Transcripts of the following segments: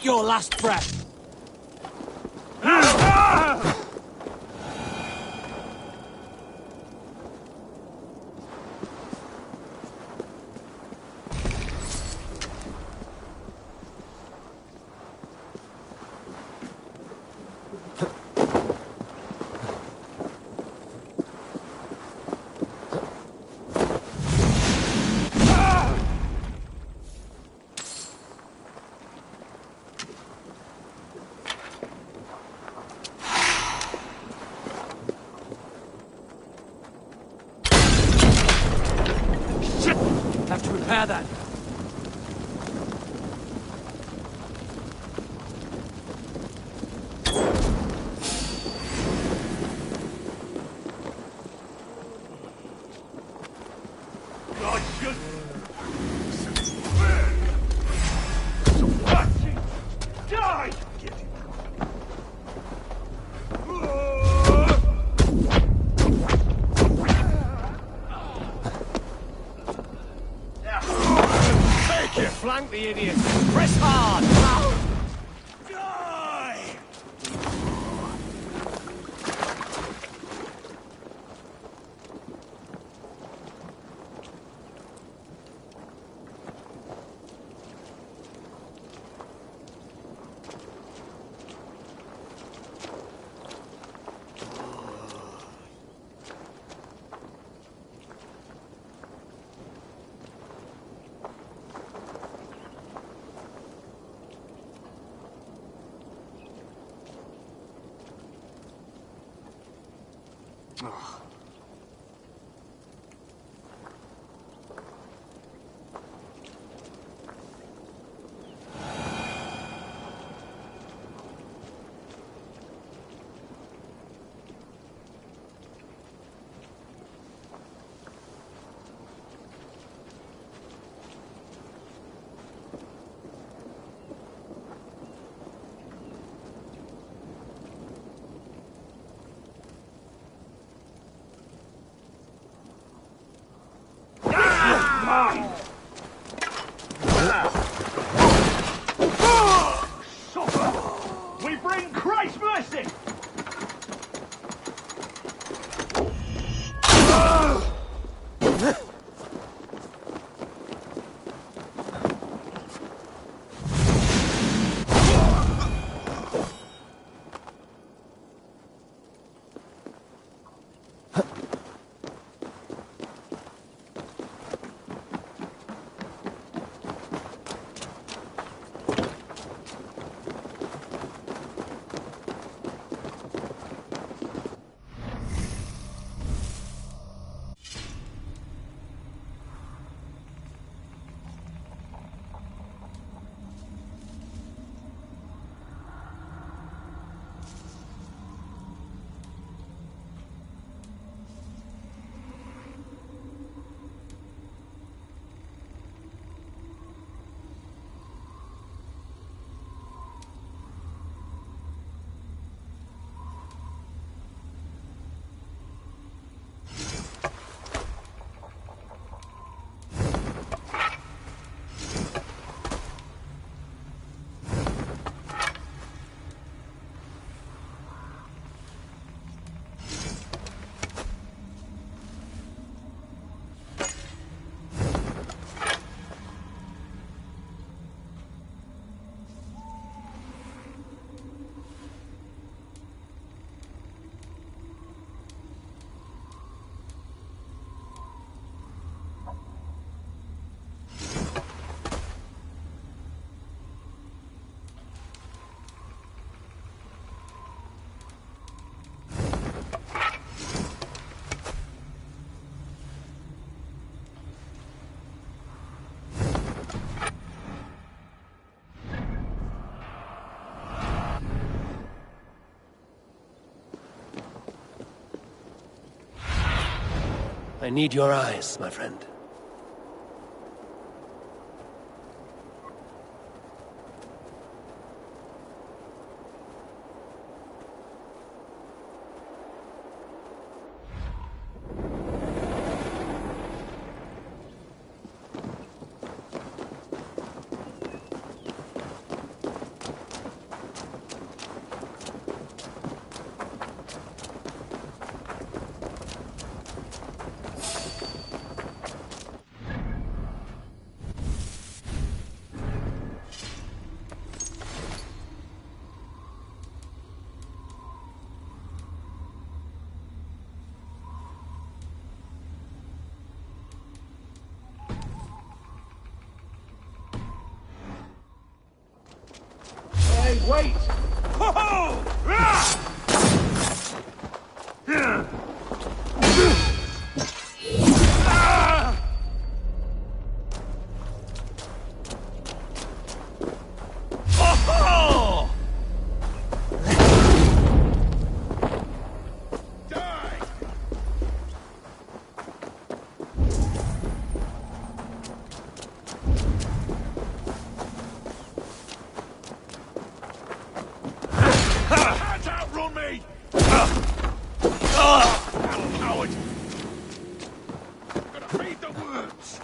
Your last breath. Have to repair that. Flank the idiot! Press hard! Die! We bring Christ's mercy! I need your eyes, my friend. Hey, wait! Can't outrun me! Coward! Gotta read the words!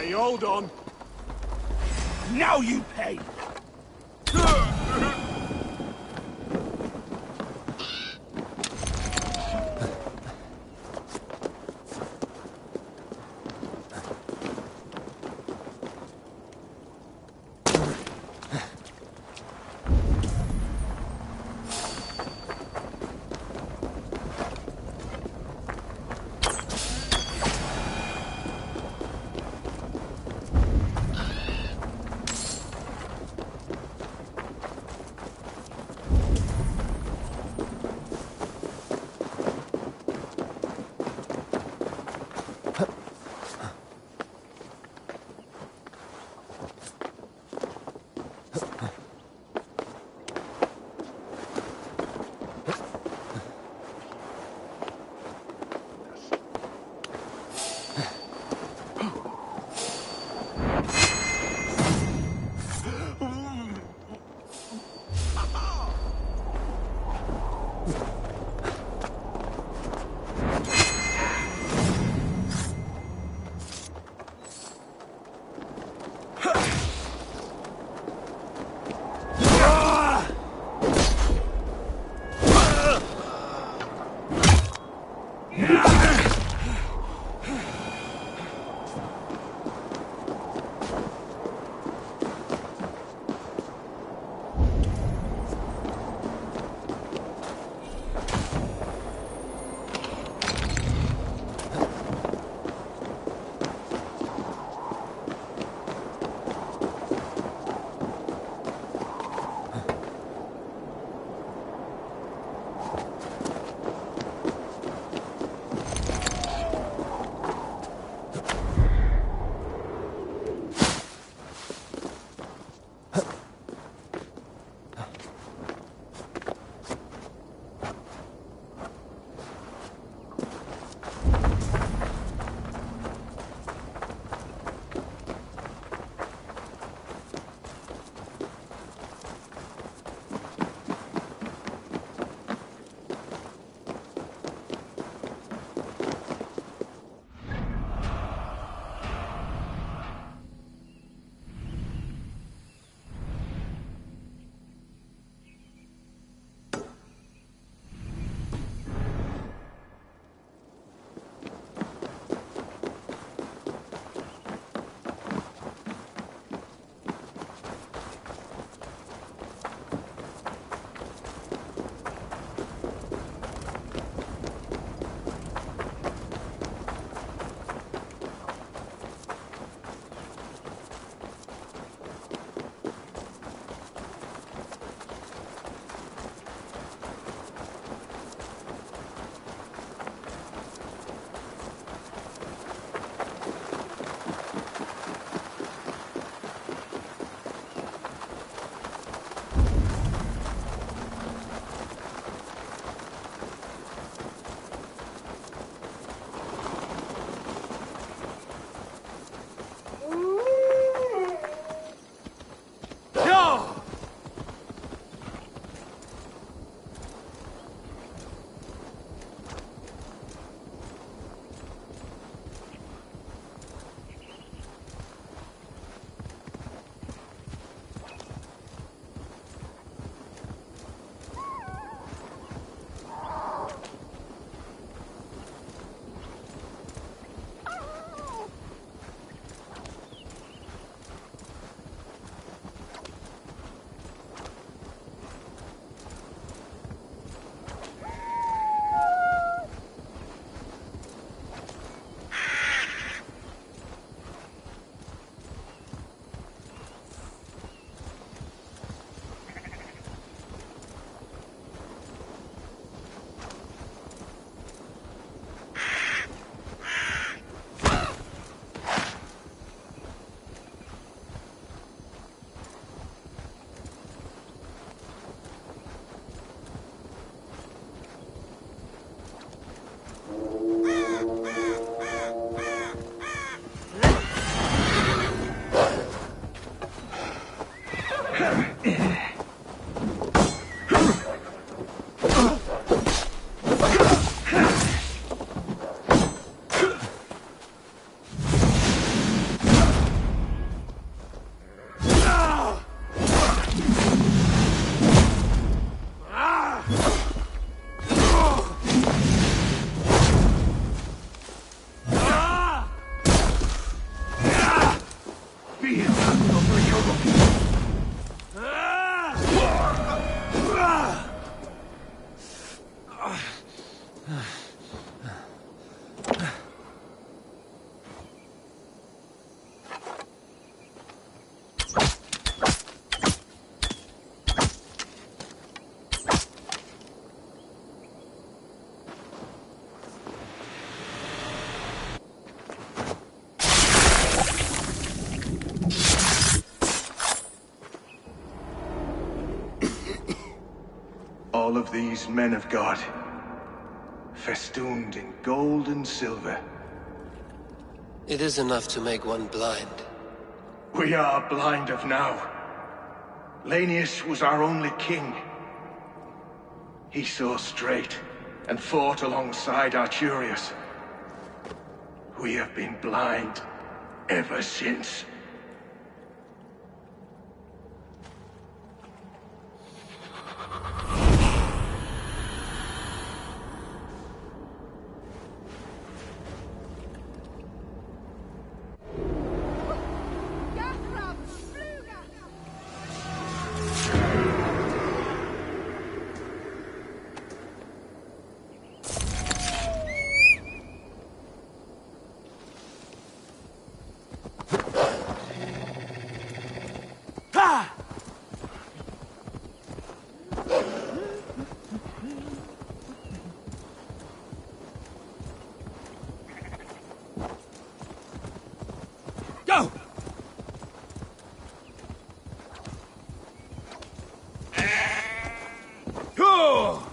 You hold on. Now you pay! of these men of God, festooned in gold and silver. It is enough to make one blind. We are blind of now. Lanius was our only king. He saw straight and fought alongside Arturius. We have been blind ever since. Go! Go!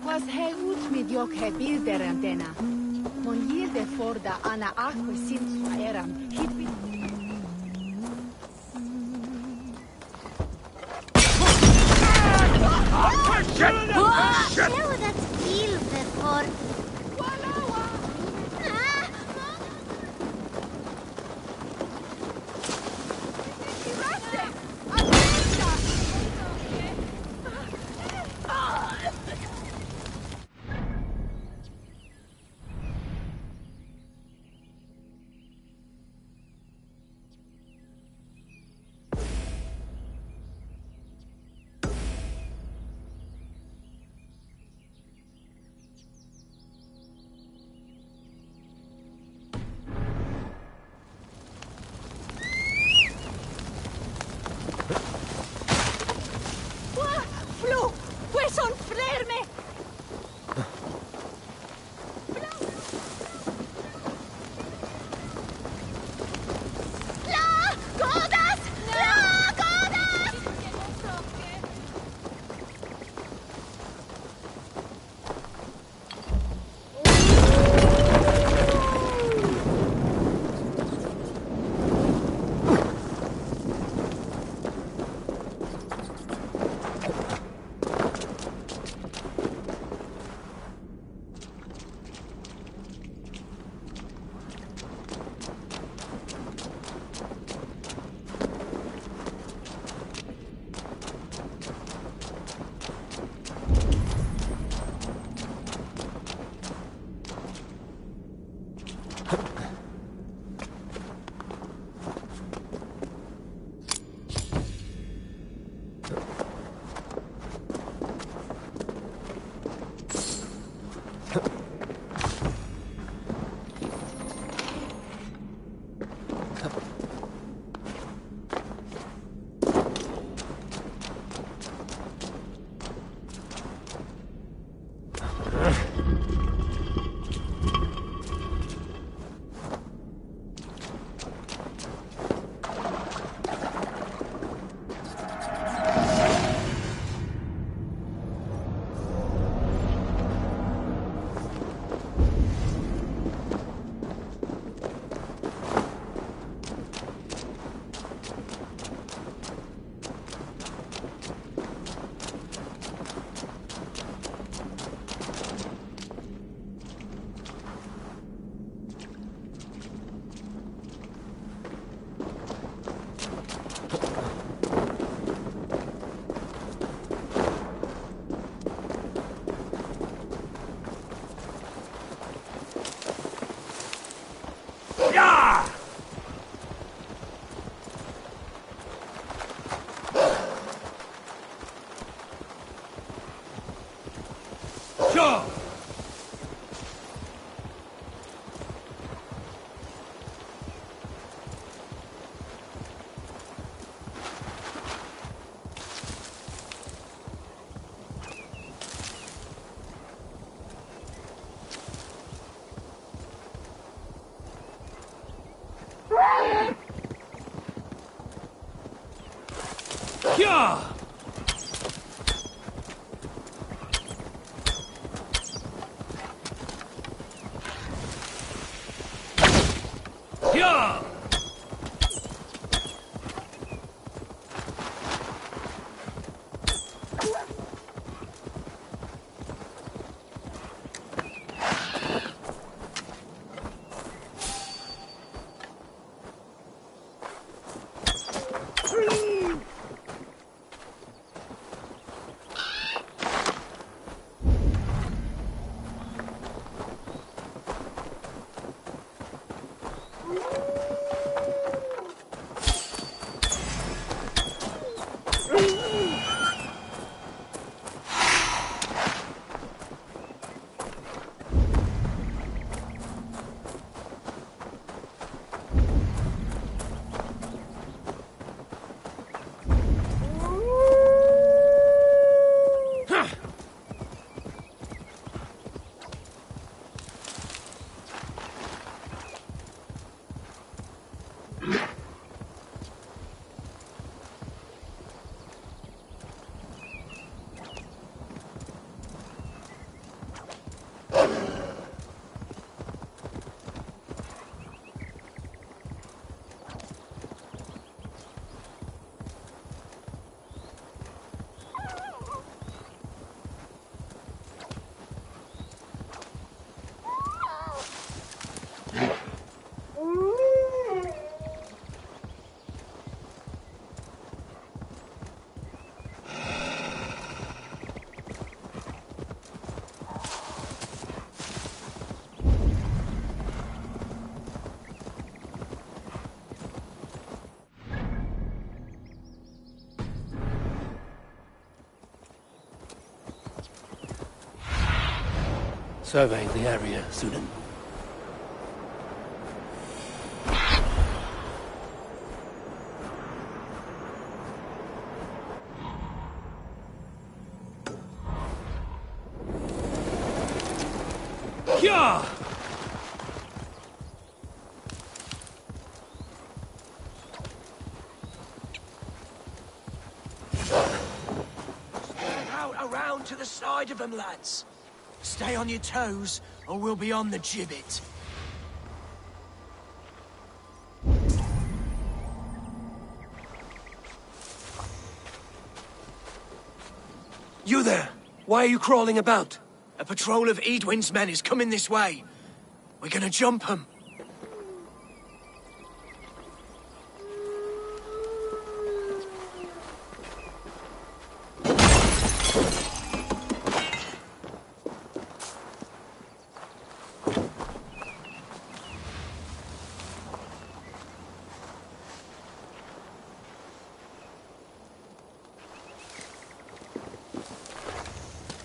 Was he ut medioche bilderen dena. Mon yilde forda ana aqua sinsua eram hitvi. Go! Yeah! Yeah! Surveying the area, Sunan. Yeah! Spread out around to the side of them, lads. Stay on your toes, or we'll be on the gibbet. You there! Why are you crawling about? A patrol of Edwin's men is coming this way. We're gonna jump them.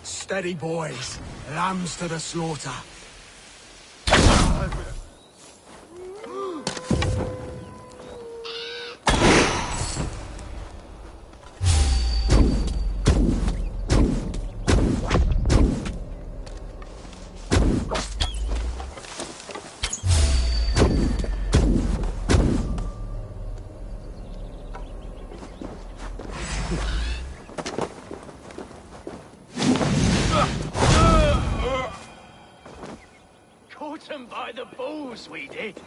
Steady, boys. Lambs to the slaughter. Caught 'em by the balls, we did.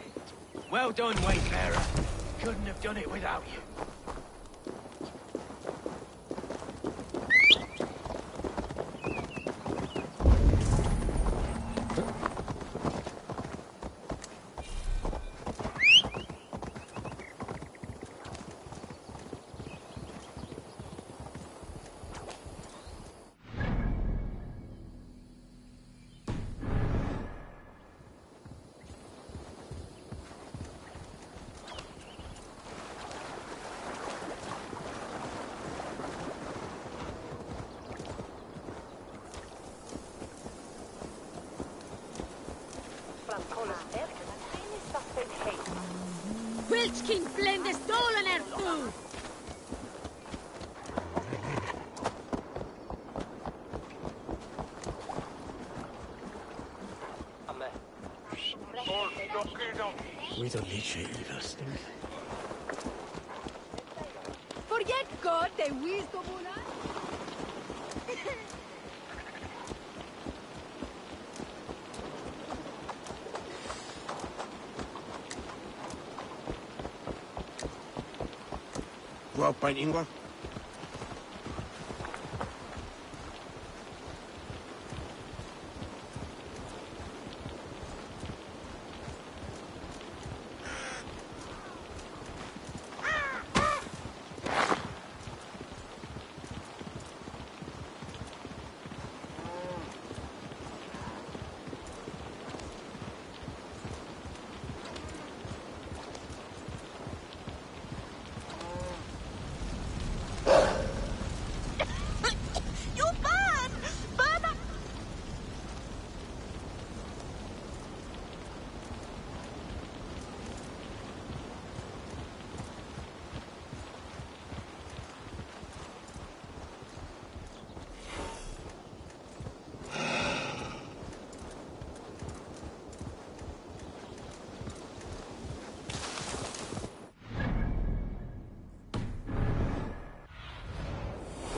Well done, Wayfarer. Couldn't have done it without you. Lich King blende stolen ertu! We don't need shit either, stink. Forget God, the wisdom una. Go out painting one.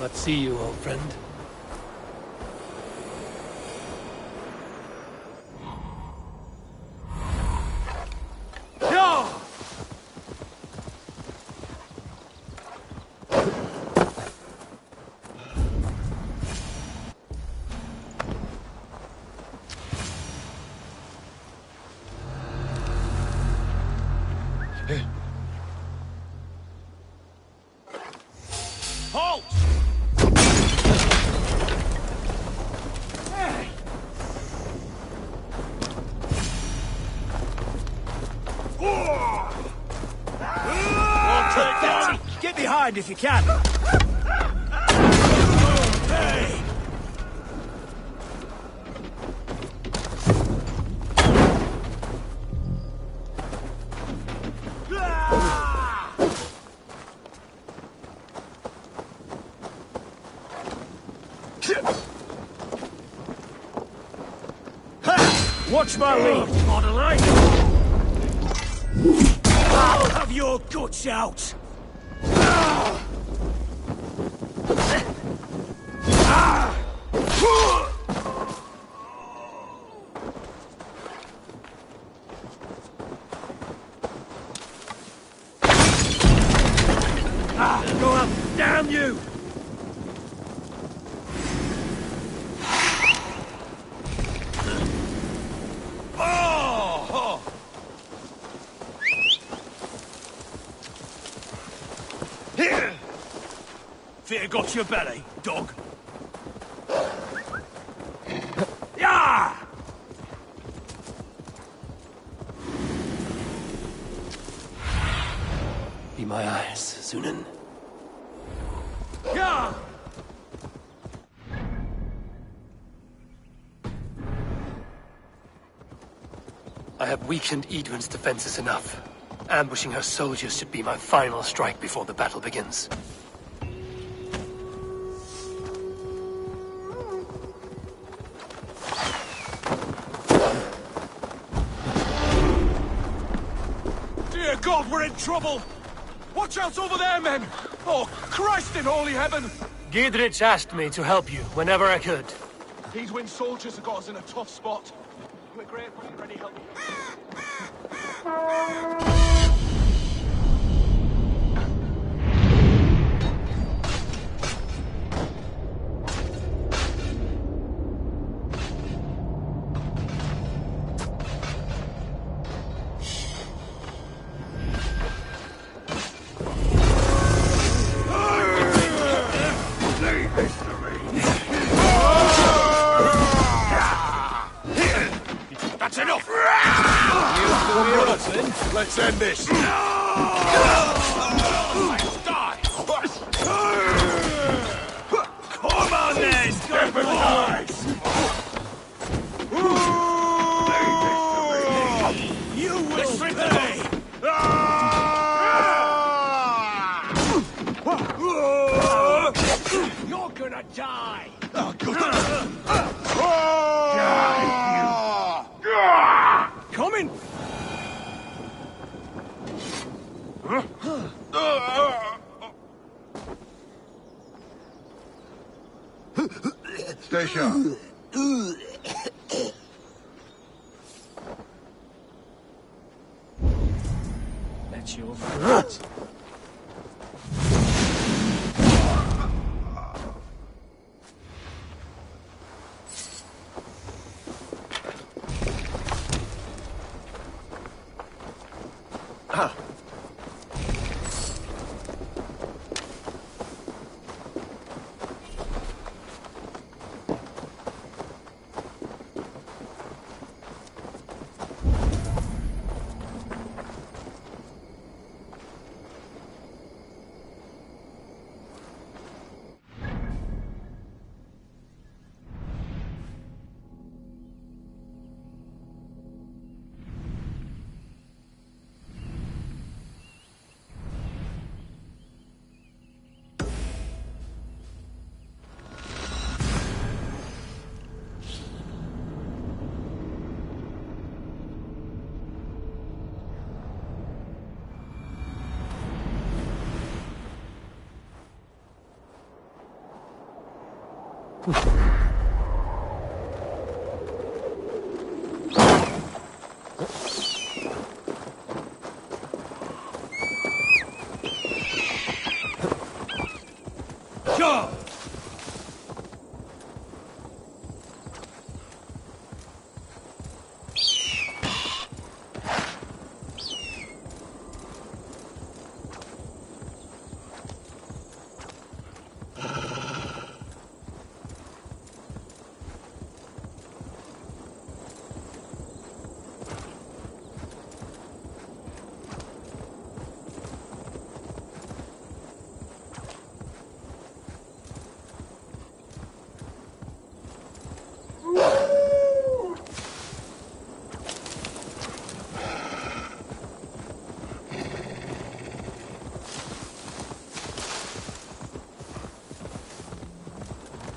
Let's see you, old friend. Halt! Get behind if you can. Hey! Watch my lead, Modeline! I'll have your guts out! Go up, damn you! Fear got your belly, dog. Yeah! Be my eyes, Zunin. Yeah! I have weakened Edwin's defenses enough. Ambushing her soldiers should be my final strike before the battle begins. Dear God, we're in trouble! Watch out over there, men! Oh, Christ in holy heaven! Giedrich asked me to help you whenever I could. These Wind soldiers have got us in a tough spot. We're grateful for any help. That's enough! Let's end this. Die! Come on then! Step aside! You will pay! You're gonna die! Oh, God. Coming! Stay sharp. That's your fault. Go!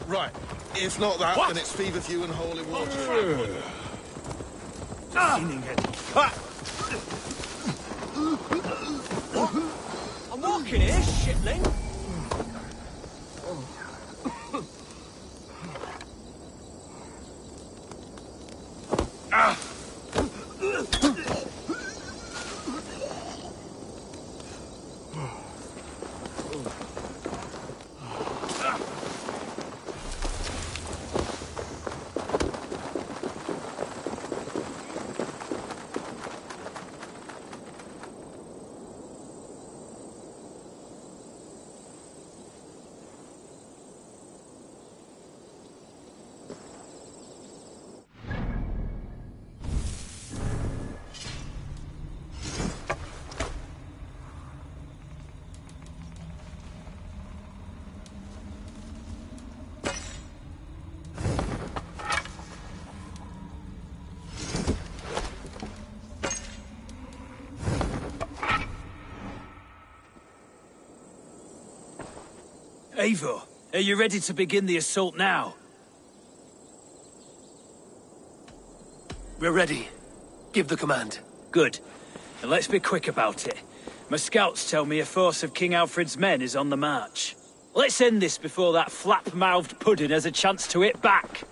Right. If not that, What? then it's feverfew and holy water. I'm walking here, shitling. Eivor, are you ready to begin the assault now? We're ready. Give the command. Good. And let's be quick about it. My scouts tell me a force of King Alfred's men is on the march. Let's end this before that flap-mouthed pudding has a chance to hit back.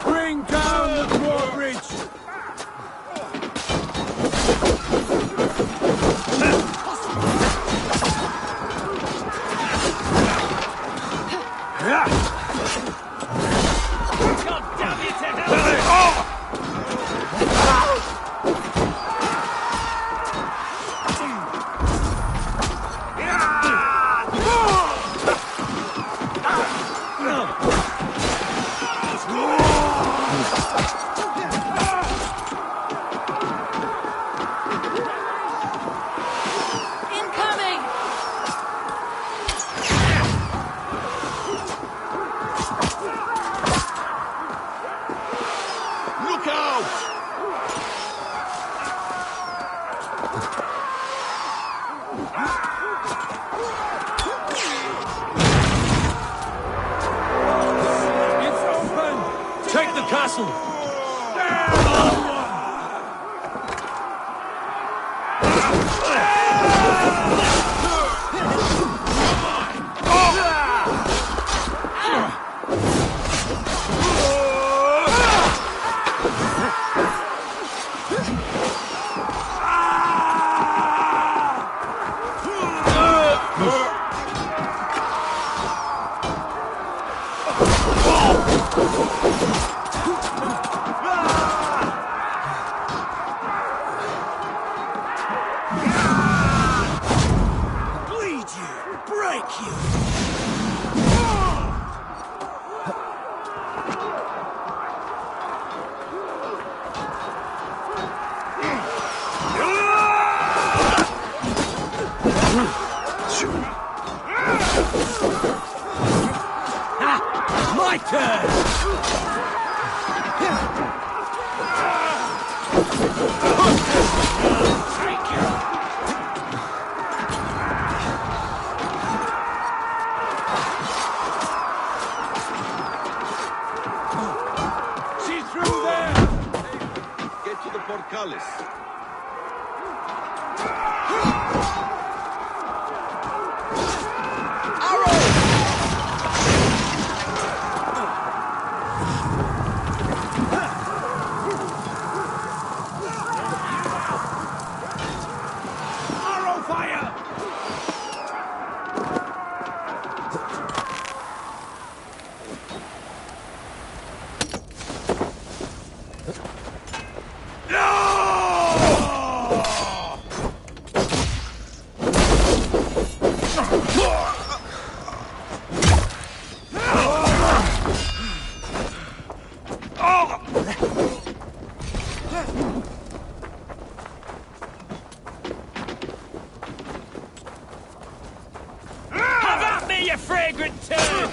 Bring down the drawbridge! God damn it to hell! Incoming! Look out! It's open! Take the castle! Bleed you! Break you! My turn! She's through there! Get to the portcullis. Arrow fire! Have at me, you fragrant turd!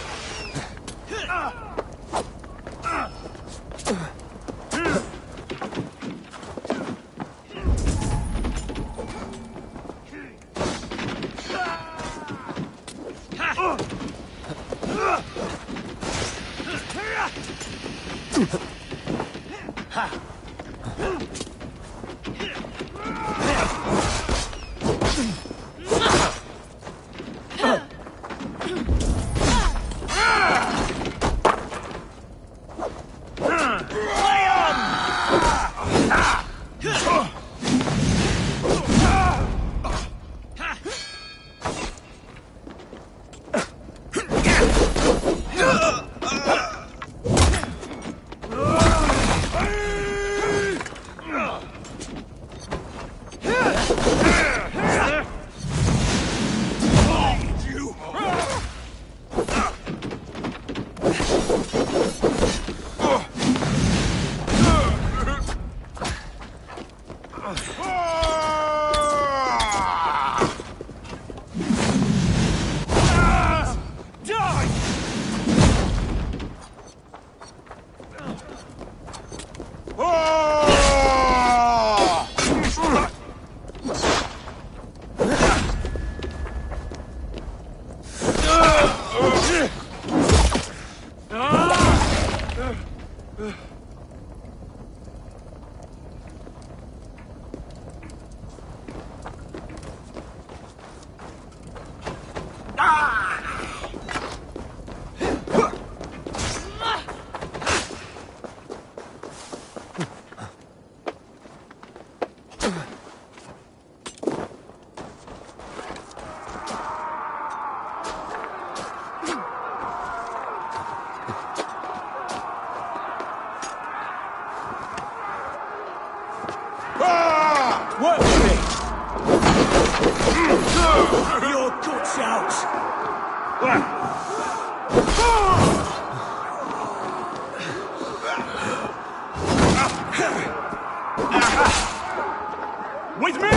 With me!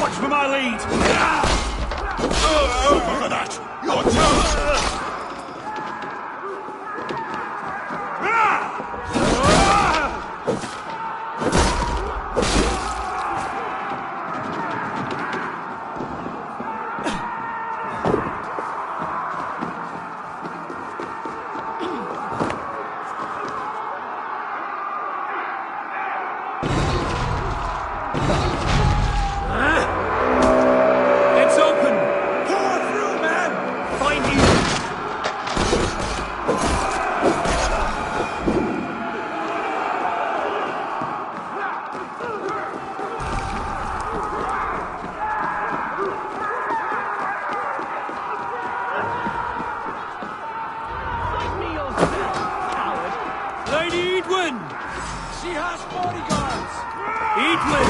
Watch for my lead! Look at that! You're toast! It's open! Pour through, man! Find you! Fight me yourself, coward! Lady Edwin! She has bodyguards! Edwin!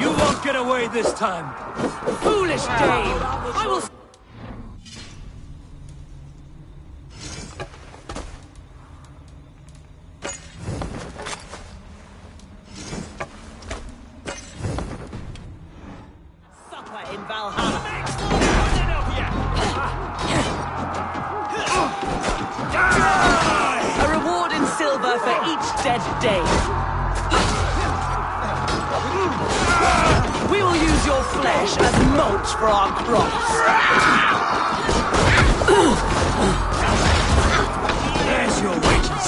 You won't get away this time! Foolish dame! I will... Supper in Valhalla. A reward in silver for each dead day. We will use your flesh as mulch for our crops. There's your wages!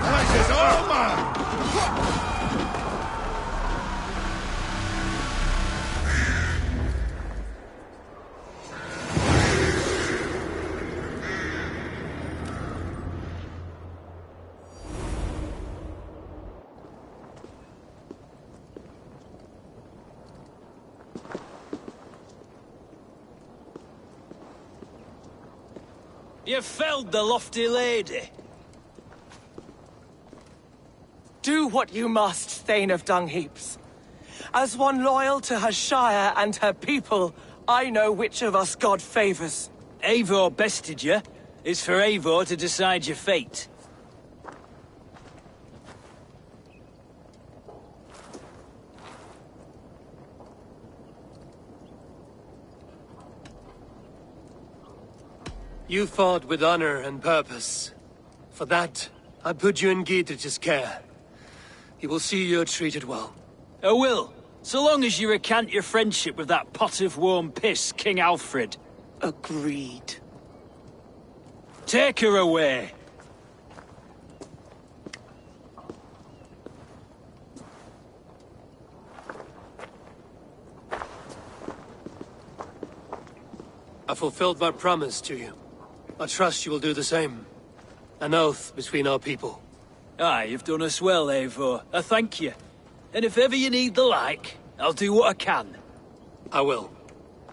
This is all mine! You felled the lofty lady. Do what you must, Thane of Dungheaps. As one loyal to her shire and her people, I know which of us God favors. Eivor bested you. It's for Eivor to decide your fate. You fought with honor and purpose. For that, I put you in Gietrich's care. He will see you're treated well. I will, so long as you recant your friendship with that pot of warm piss, King Alfred. Agreed. Take her away. I fulfilled my promise to you. I trust you will do the same. An oath between our people. Aye, you've done us well, Eivor. I thank you. And if ever you need the like, I'll do what I can. I will.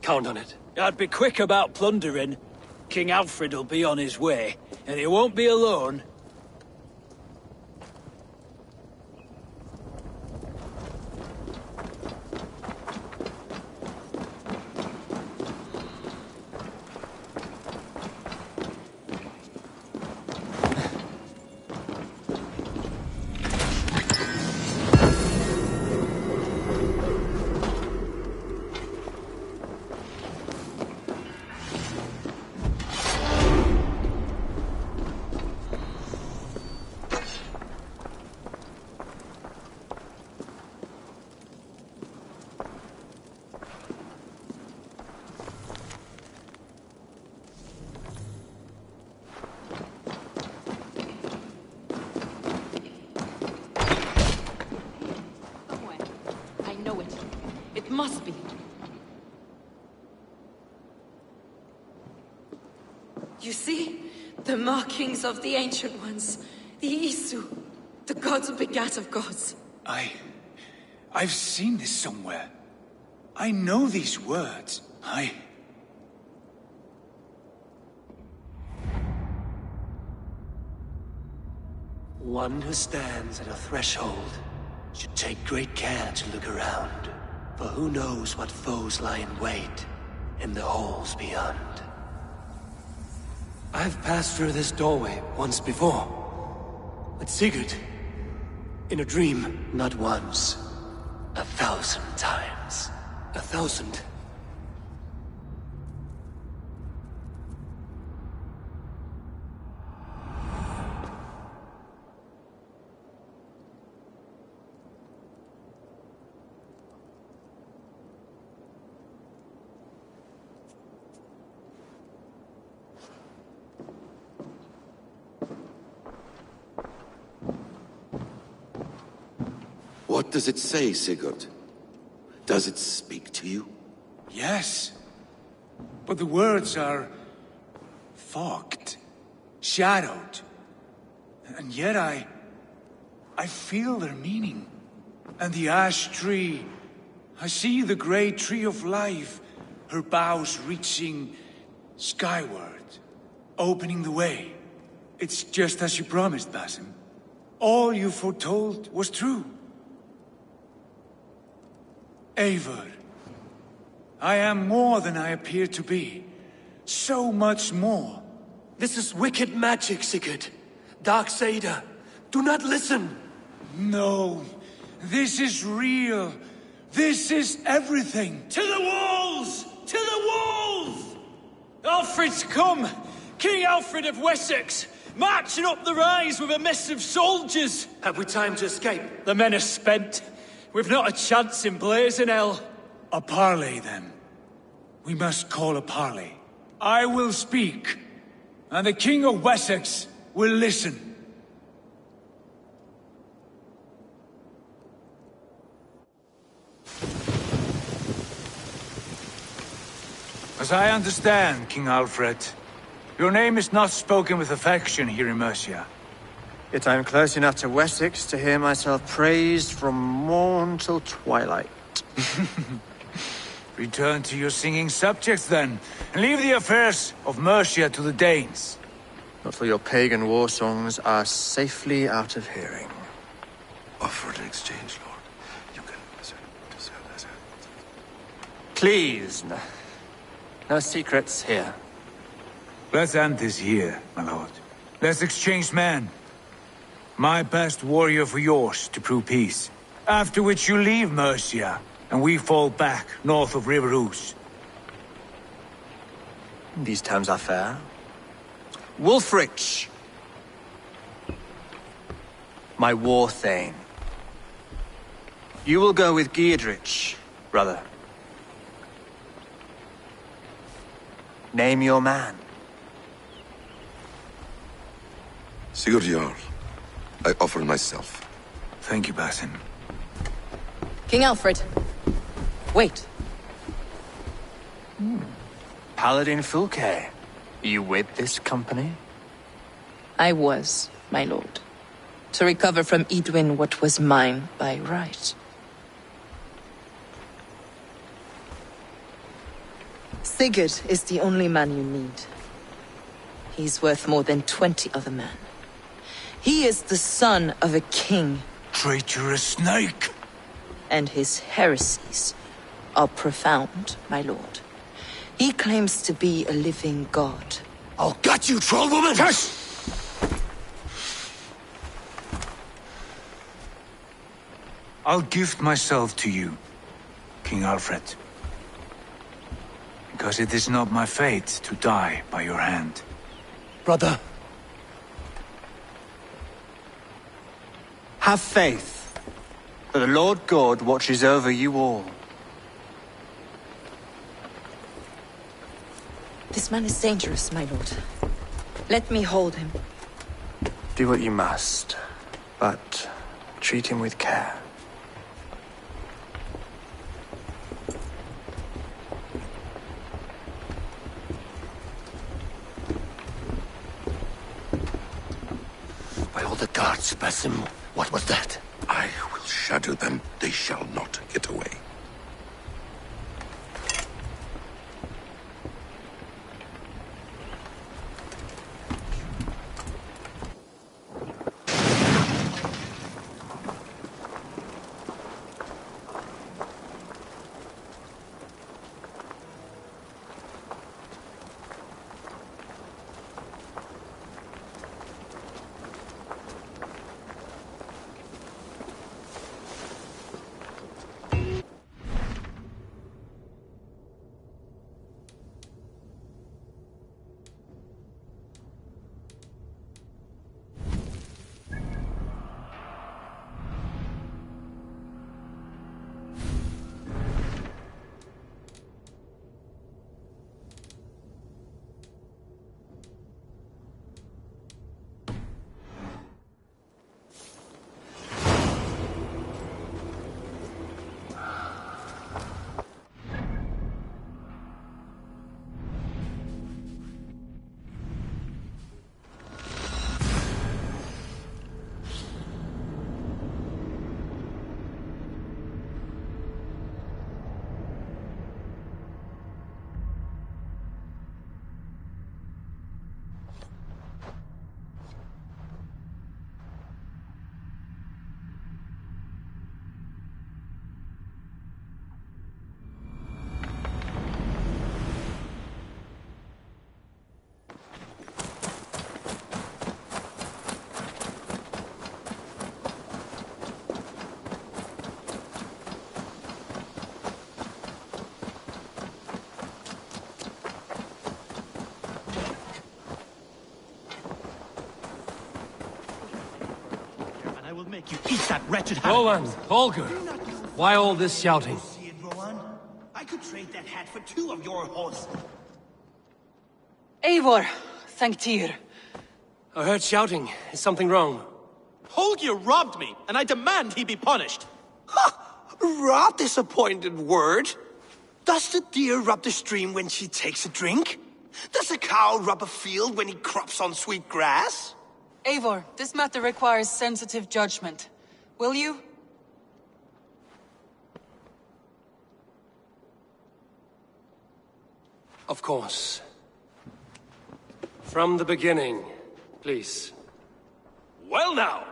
Count on it. I'd be quick about plundering. King Alfred will be on his way, and he won't be alone. Must be. You see? The markings of the Ancient Ones. The Isu. The gods begat of gods. I've seen this somewhere. I know these words. One who stands at a threshold should take great care to look around, For who knows what foes lie in wait in the halls beyond. I've passed through this doorway once before. With Sigurd. In a dream. Not once. 1,000 times. 1,000. What does it say, Sigurd? Does it speak to you? Yes. But the words are... fogged. Shadowed. And yet I feel their meaning. And the ash tree... I see the great tree of life, her boughs reaching skyward, opening the way. It's just as you promised, Basim. All you foretold was true. Eivor, I am more than I appear to be. So much more. This is wicked magic, Sigurd. Darksader, do not listen. No, this is real. This is everything. To the walls! To the walls! Alfred's come! King Alfred of Wessex! Marching up the rise with a mess of soldiers! Have we time to escape? The men are spent. We've not a chance in blazing hell. A parley, then. We must call a parley. I will speak, and the King of Wessex will listen. As I understand, King Alfred, your name is not spoken with affection here in Mercia. Yet I am close enough to Wessex to hear myself praised from morn till twilight. Return to your singing subjects, then, and leave the affairs of Mercia to the Danes. Not till your pagan war songs are safely out of hearing. Offer an exchange, Lord. You can... Please, no secrets here. Let's end this here, my lord. Let's exchange men. My best warrior for yours to prove peace. After which you leave Mercia, and we fall back north of River Ouse. These terms are fair. Wulfrich! My war thane. You will go with Giedrich, brother. Name your man. Sigurd Jarl, I offer myself. Thank you, Basim. King Alfred. Wait. Paladin Fulke. You with this company? I was, my lord. To recover from Edwin what was mine by right. Sigurd is the only man you need. He's worth more than 20 other men. He is the son of a king. Traitorous snake! And his heresies are profound, my lord. He claims to be a living god. I'll gut you, troll woman! Hush! I'll gift myself to you, King Alfred. Because it is not my fate to die by your hand. Brother. Have faith, for the Lord God watches over you all. This man is dangerous, my lord. Let me hold him. Do what you must, but treat him with care. By all the gods, Basim, what was that? I will shadow them. They shall not get away. make you eat that wretched hat. Rowan, Holger, why all this shouting? See it, Rowan? I could trade that hat for 2 of your horses. Eivor, thank Tyr. I heard shouting. Is something wrong? Holger robbed me, and I demand he be punished. Rot is a pointed word. Does the deer rub the stream when she takes a drink? Does a cow rub a field when he crops on sweet grass? Eivor, this matter requires sensitive judgment. Will you? Of course. From the beginning, please. Well now,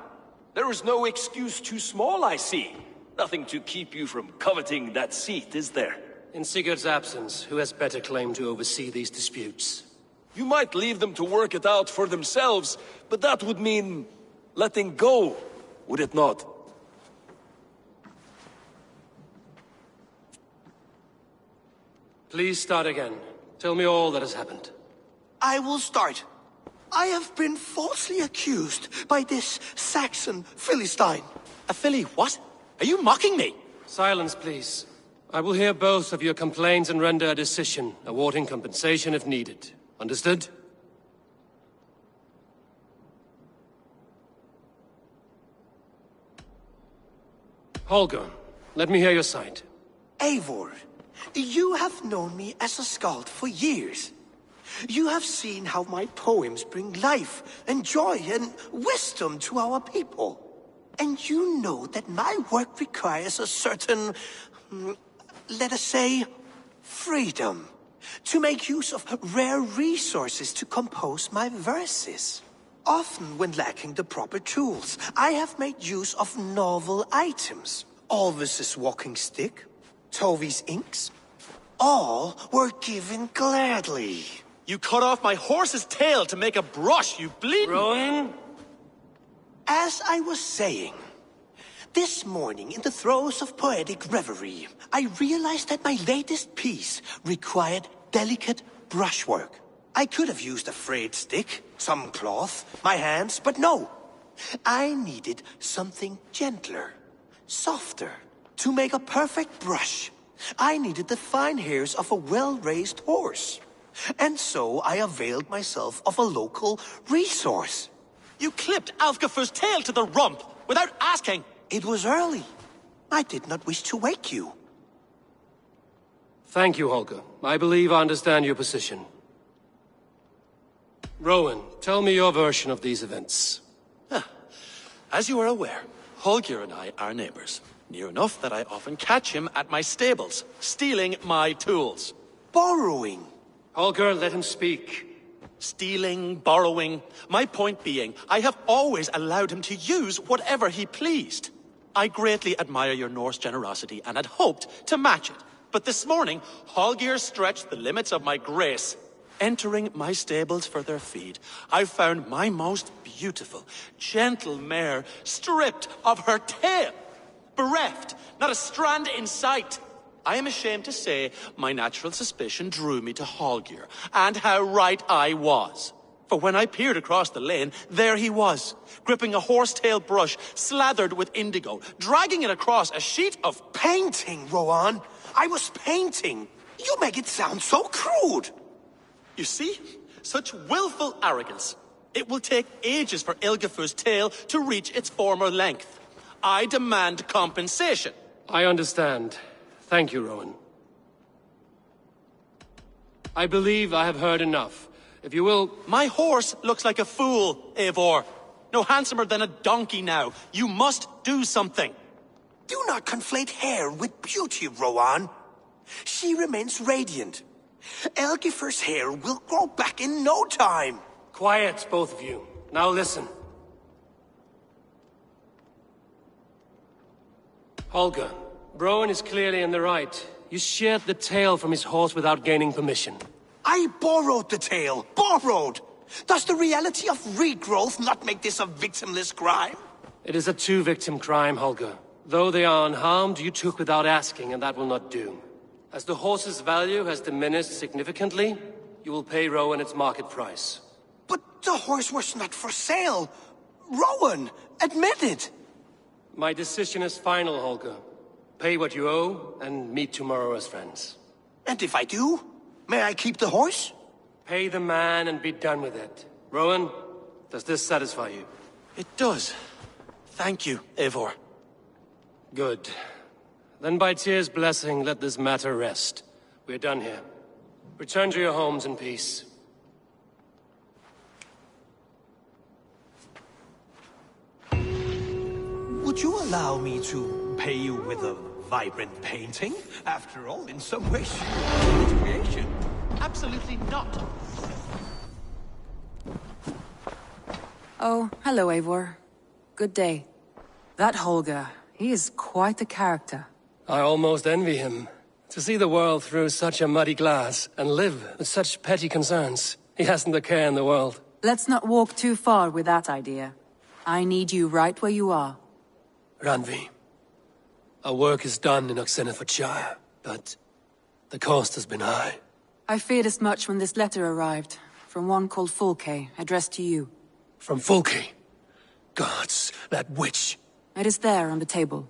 there is no excuse too small, I see. Nothing to keep you from coveting that seat, is there? In Sigurd's absence, who has better claim to oversee these disputes? You might leave them to work it out for themselves, but that would mean letting go, would it not? Please start again. Tell me all that has happened. I will start. I have been falsely accused by this Saxon Philistine. A Philly what? Are you mocking me? Silence, please. I will hear both of your complaints and render a decision, awarding compensation if needed. Understood? Holger, let me hear your side. Eivor, you have known me as a skald for years. You have seen how my poems bring life and joy and wisdom to our people. And you know that my work requires a certain, let us say, freedom. To make use of rare resources to compose my verses. Often when lacking the proper tools, I have made use of novel items. Alvis's walking stick, Tovi's inks. All were given gladly. You cut off my horse's tail to make a brush, you bleeding... Rowan? As I was saying, this morning in the throes of poetic reverie, I realized that my latest piece required delicate brushwork. I could have used a frayed stick, some cloth, my hands, but no. I needed something gentler, softer. To make a perfect brush, I needed the fine hairs of a well-raised horse. And so I availed myself of a local resource. You clipped Alfgafu's tail to the rump without asking. It was early. I did not wish to wake you. Thank you, Holger. I believe I understand your position. Rowan, tell me your version of these events. As you are aware, Holger and I are neighbors. Near enough that I often catch him at my stables, stealing my tools. Borrowing. Holger, let him speak. Stealing, borrowing. My point being, I have always allowed him to use whatever he pleased. I greatly admire your Norse generosity and had hoped to match it. But this morning, Holger stretched the limits of my grace. Entering my stables for their feed, I found my most beautiful, gentle mare stripped of her tail. Bereft, not a strand in sight. I am ashamed to say my natural suspicion drew me to Holger, and how right I was. For when I peered across the lane, there he was, gripping a horsetail brush slathered with indigo, dragging it across a sheet of painting, Rowan. I was painting. You make it sound so crude. You see? Such willful arrogance. It will take ages for Ilgifu's tail to reach its former length. I demand compensation. I understand. Thank you, Rowan. I believe I have heard enough. If you will... My horse looks like a fool, Eivor. No handsomer than a donkey now. You must do something. Do not conflate hair with beauty, Rowan. She remains radiant. Elgifer's hair will grow back in no time. Quiet, both of you. Now listen. Holger, Rowan is clearly in the right. You sheared the tail from his horse without gaining permission. I borrowed the tail. Borrowed! Does the reality of regrowth not make this a victimless crime? It is a two-victim crime, Holger. Though they are unharmed, you took without asking, and that will not do. As the horse's value has diminished significantly, you will pay Rowan its market price. But the horse was not for sale. Rowan, admit it. My decision is final, Holger. Pay what you owe, and meet tomorrow as friends. And if I do, may I keep the horse? Pay the man and be done with it. Rowan, does this satisfy you? It does. Thank you, Eivor. Good. Then by Tyr's blessing, let this matter rest. We're done here. Return to your homes in peace. Would you allow me to pay you with a vibrant painting? After all, in some ways, it's creation. Absolutely not. Oh, hello, Eivor. Good day. That Holger, he is quite the character. I almost envy him. To see the world through such a muddy glass, and live with such petty concerns. He hasn't a care in the world. Let's not walk too far with that idea. I need you right where you are. Randvi, our work is done in Oxenfordshire, but the cost has been high. I feared as much when this letter arrived, from one called Fulke, addressed to you. From Fulke? Gods, that witch! It is there on the table.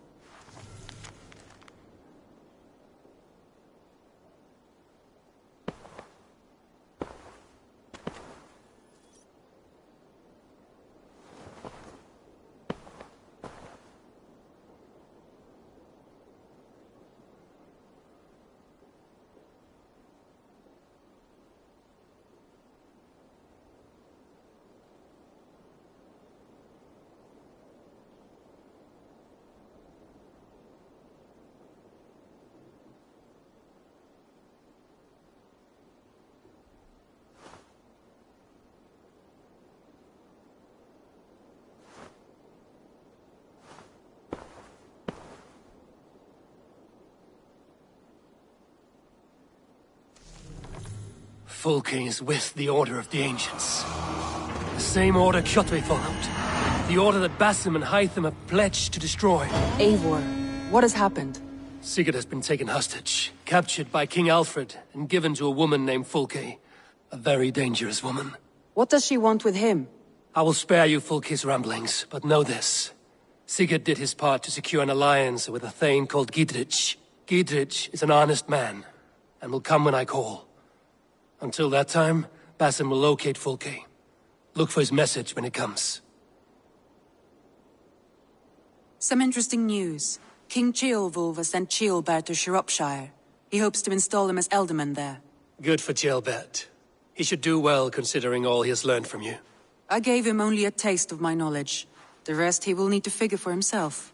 Fulke is with the Order of the Ancients. The same order Kjotve followed. The order that Basim and Hytham have pledged to destroy. Eivor, what has happened? Sigurd has been taken hostage, captured by King Alfred, and given to a woman named Fulke. A very dangerous woman. What does she want with him? I will spare you Fulke's ramblings, but know this. Sigurd did his part to secure an alliance with a thane called Gidrich. Gidrich is an honest man, and will come when I call. Until that time, Basim will locate Fulke. Look for his message when it comes. Some interesting news. King Ceolwulf has sent Ceolbert to Shropshire. He hopes to install him as Elderman there. Good for Ceolbert. He should do well considering all he has learned from you. I gave him only a taste of my knowledge. The rest he will need to figure for himself.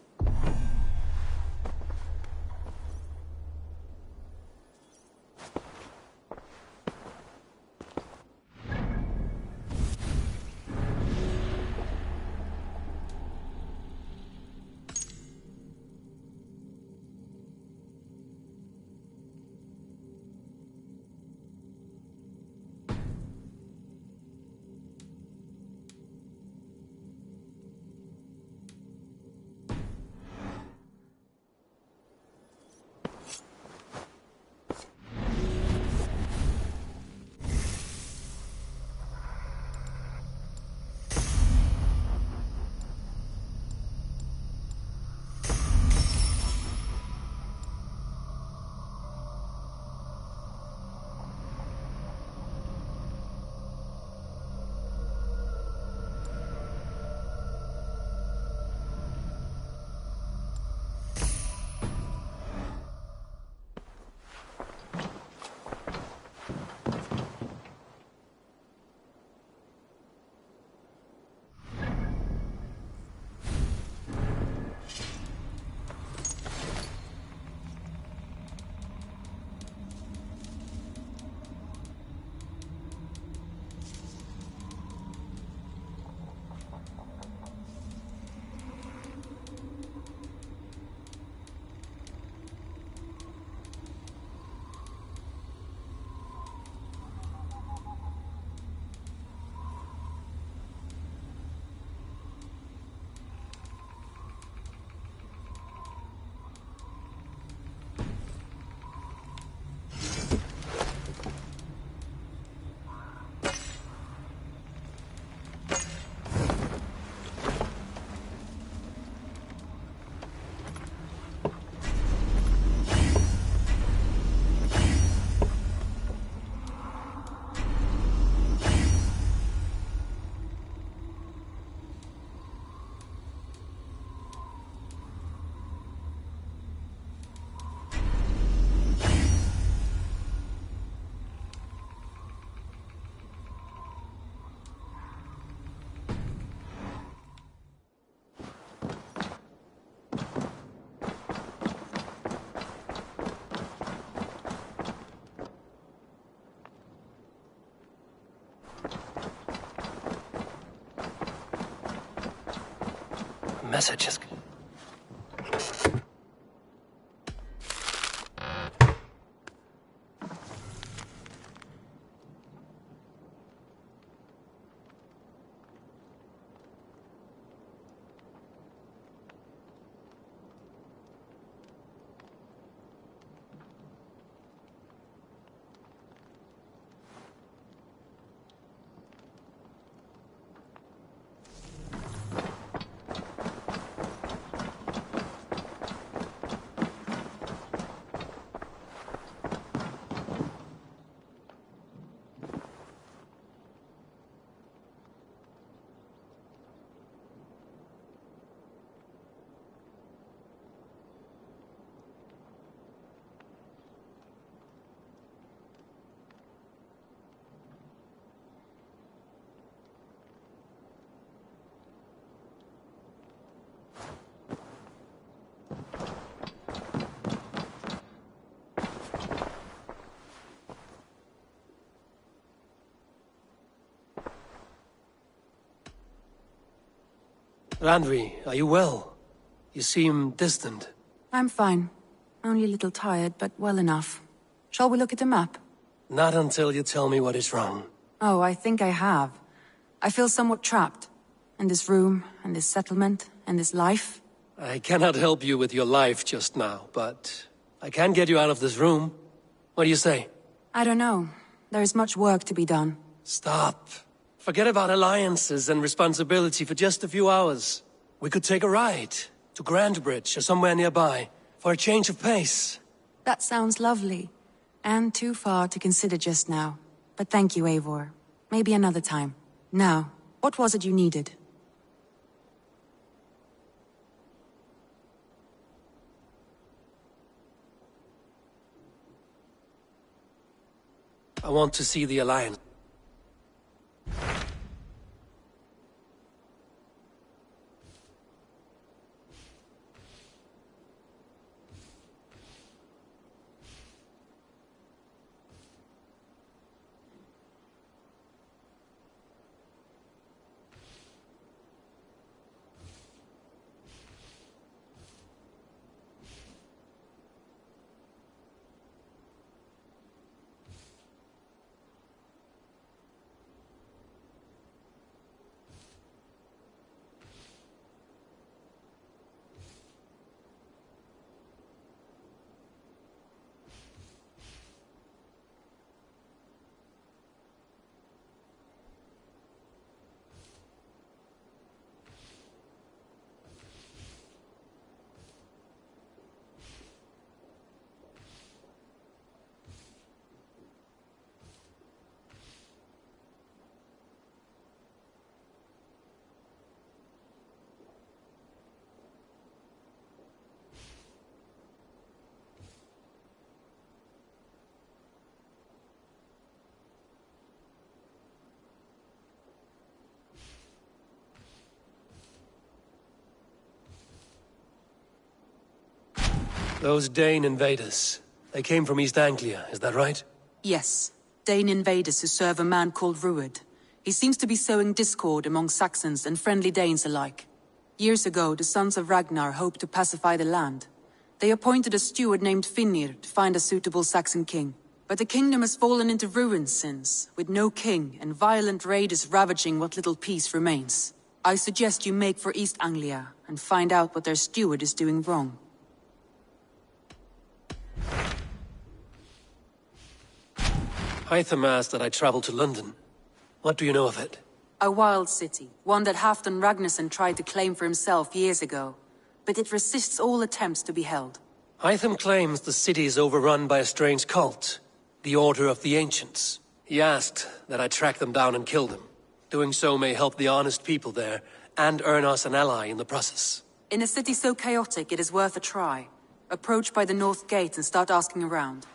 messages. Randvi, are you well? You seem distant. I'm fine. Only a little tired, but well enough. Shall we look at the map? Not until you tell me what is wrong. Oh, I think I have. I feel somewhat trapped. In this room, and this settlement, and this life. I cannot help you with your life just now, but I can get you out of this room. What do you say? I don't know. There is much work to be done. Stop. Forget about alliances and responsibility for just a few hours. We could take a ride to Grandbridge or somewhere nearby for a change of pace. That sounds lovely. And too far to consider just now. But thank you, Eivor. Maybe another time. Now, what was it you needed? I want to see the Alliance. Those Dane invaders, they came from East Anglia, is that right? Yes. Dane invaders who serve a man called Rued. He seems to be sowing discord among Saxons and friendly Danes alike. Years ago, the sons of Ragnar hoped to pacify the land. They appointed a steward named Finnir to find a suitable Saxon king. But the kingdom has fallen into ruins since, with no king and violent raiders ravaging what little peace remains. I suggest you make for East Anglia and find out what their steward is doing wrong. Hytham asked that I travel to London. What do you know of it? A wild city, one that Halfdan Ragnarsson tried to claim for himself years ago. But it resists all attempts to be held. Hytham claims the city is overrun by a strange cult, the Order of the Ancients. He asked that I track them down and kill them. Doing so may help the honest people there, and earn us an ally in the process. In a city so chaotic, it is worth a try. Approach by the North Gate and start asking around.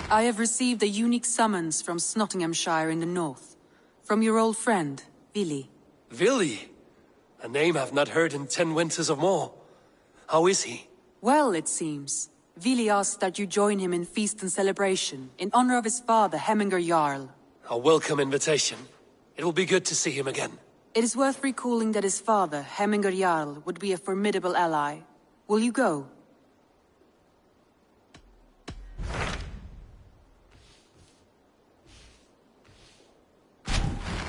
I have received a unique summons from Nottinghamshire in the north. From your old friend, Vili. Vili? A name I've not heard in 10 winters or more. How is he? Well, it seems. Vili asked that you join him in feast and celebration, in honor of his father, Hemminger Jarl. A welcome invitation. It will be good to see him again. It is worth recalling that his father, Hemminger Jarl, would be a formidable ally. Will you go?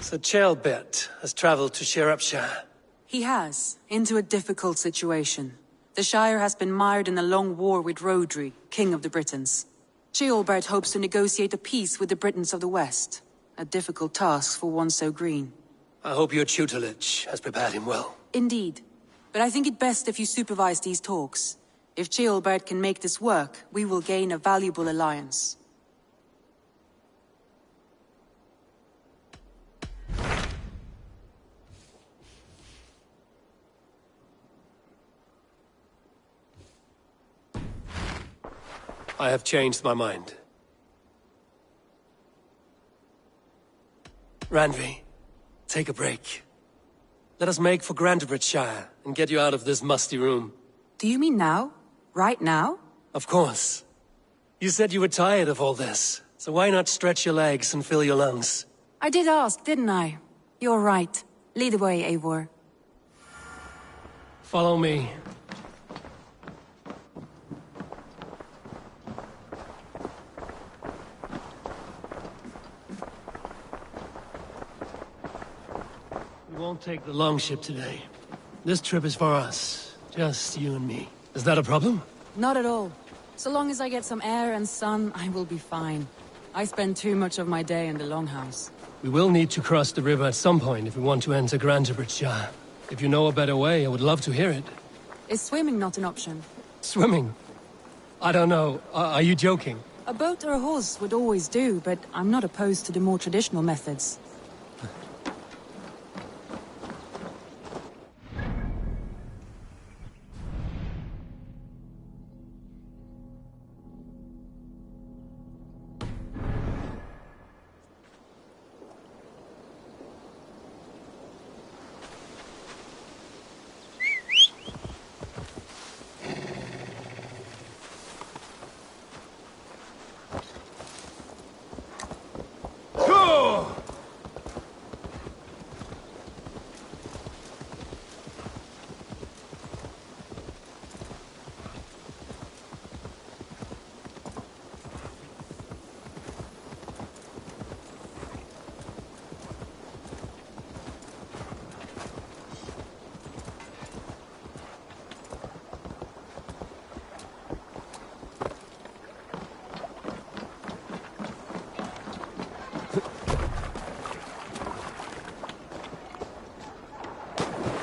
So Ceolbert has traveled to Shropshire. He has, into a difficult situation. The Shire has been mired in a long war with Rhodri, King of the Britons. Ceolbert hopes to negotiate a peace with the Britons of the West. A difficult task for one so green. I hope your tutelage has prepared him well. Indeed. But I think it best if you supervise these talks. If Ceolbert can make this work, we will gain a valuable alliance. I have changed my mind. Randvi, take a break. Let us make for Grantebridgeshire and get you out of this musty room. Do you mean now? Right now? Of course. You said you were tired of all this, so why not stretch your legs and fill your lungs? I did ask, didn't I? You're right. Lead the way, Eivor. Follow me. We won't take the longship today. This trip is for us. Just you and me. Is that a problem? Not at all. So long as I get some air and sun, I will be fine. I spend too much of my day in the Longhouse. We will need to cross the river at some point if we want to enter Grantebridgeshire. If you know a better way, I would love to hear it. Is swimming not an option? Swimming? I don't know. Are you joking? A boat or a horse would always do, but I'm not opposed to the more traditional methods.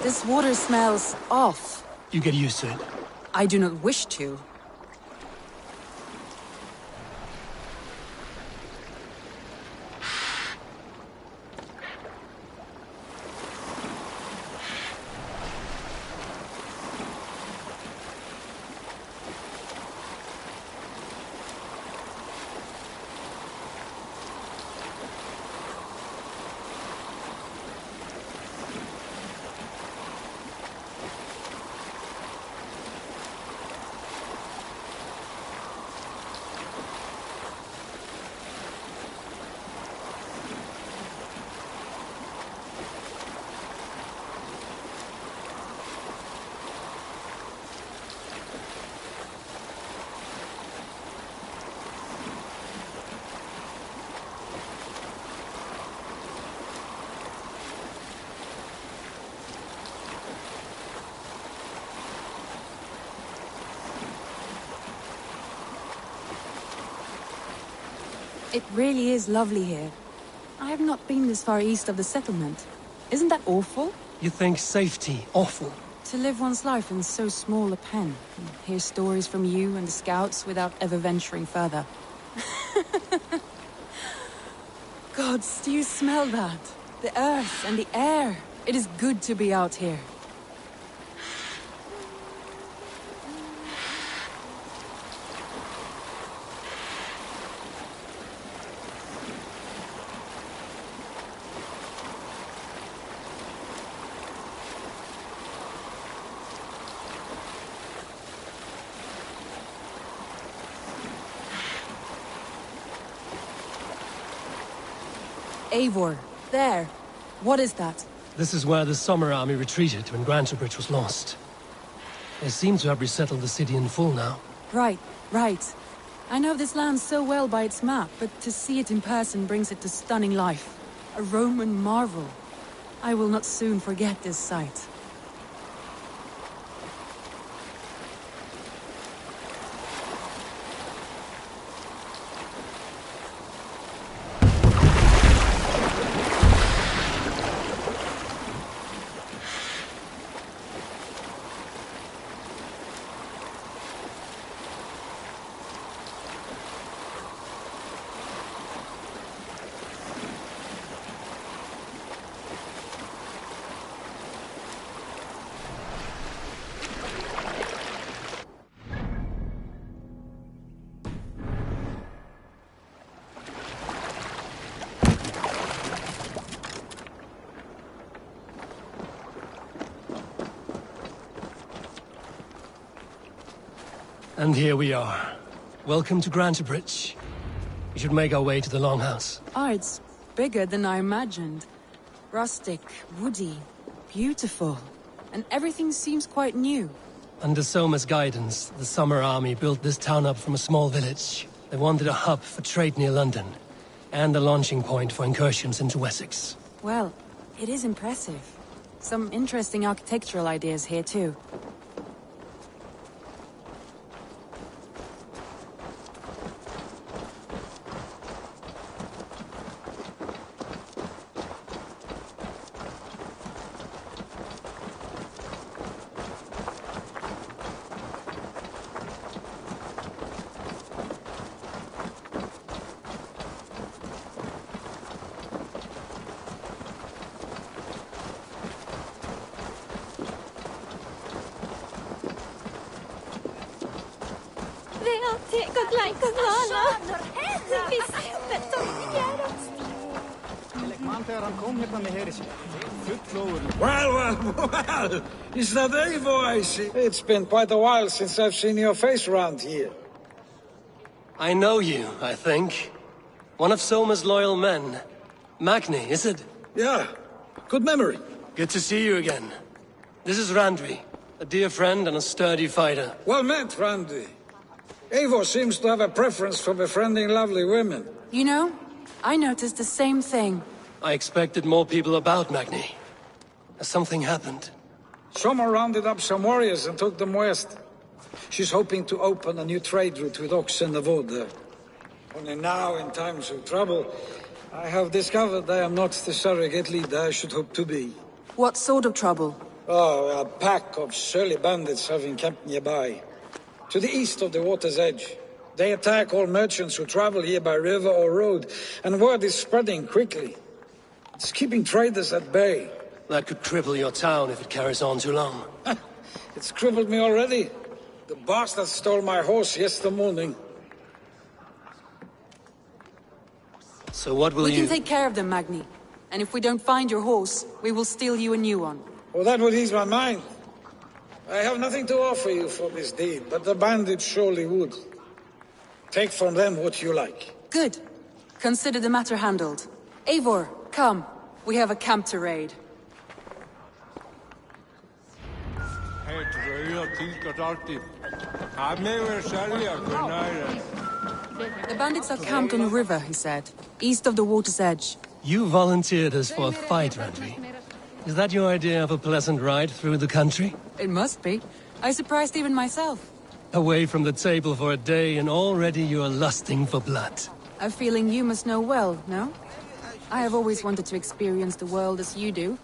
This water smells off. You get used to it. I do not wish to. It really is lovely here. I have not been this far east of the settlement. Isn't that awful? You think safety awful? To live one's life in so small a pen, and hear stories from you and the scouts without ever venturing further. Gods, do you smell that? The earth and the air. It is good to be out here. Eivor, there. What is that? This is where the Summer Army retreated when Grantebridge was lost. They seem to have resettled the city in full now. Right. I know this land so well by its map, but to see it in person brings it to stunning life. A Roman marvel. I will not soon forget this sight. And here we are. Welcome to Grantebridge. We should make our way to the Longhouse. Oh, it's bigger than I imagined. Rustic, woody, beautiful. And everything seems quite new. Under Soma's guidance, the Summer Army built this town up from a small village. They wanted a hub for trade near London, and a launching point for incursions into Wessex. Well, it is impressive. Some interesting architectural ideas here too. Well, is that Eivor I see? It's been quite a while since I've seen your face around here. I know you, I think. One of Soma's loyal men. Magni, is it? Yeah, good memory. Good to see you again. This is Randvi, a dear friend and a sturdy fighter. Well met, Randvi. Eivor seems to have a preference for befriending lovely women. You know, I noticed the same thing. I expected more people about Magni. Has something happened? Soma rounded up some warriors and took them west. She's hoping to open a new trade route with oxen and wood there. Only now, in times of trouble, I have discovered I am not the surrogate leader I should hope to be. What sort of trouble? Oh, a pack of surly bandits have encamped nearby. To the east of the water's edge. They attack all merchants who travel here by river or road, and word is spreading quickly. It's keeping traders at bay. That could cripple your town if it carries on too long. It's crippled me already. The bastard stole my horse yesterday morning. So what will We can take care of them, Magni. And if we don't find your horse, we will steal you a new one. Well, that would ease my mind. I have nothing to offer you for this deed, but the bandits surely would. Take from them what you like. Good. Consider the matter handled. Eivor, come. We have a camp to raid. The bandits are camped on a river, he said, east of the water's edge. You volunteered us for a fight, Randvi. Is that your idea of a pleasant ride through the country? It must be. I surprised even myself. Away from the table for a day and already you're lusting for blood. A feeling you must know well, no? I have always wanted to experience the world as you do,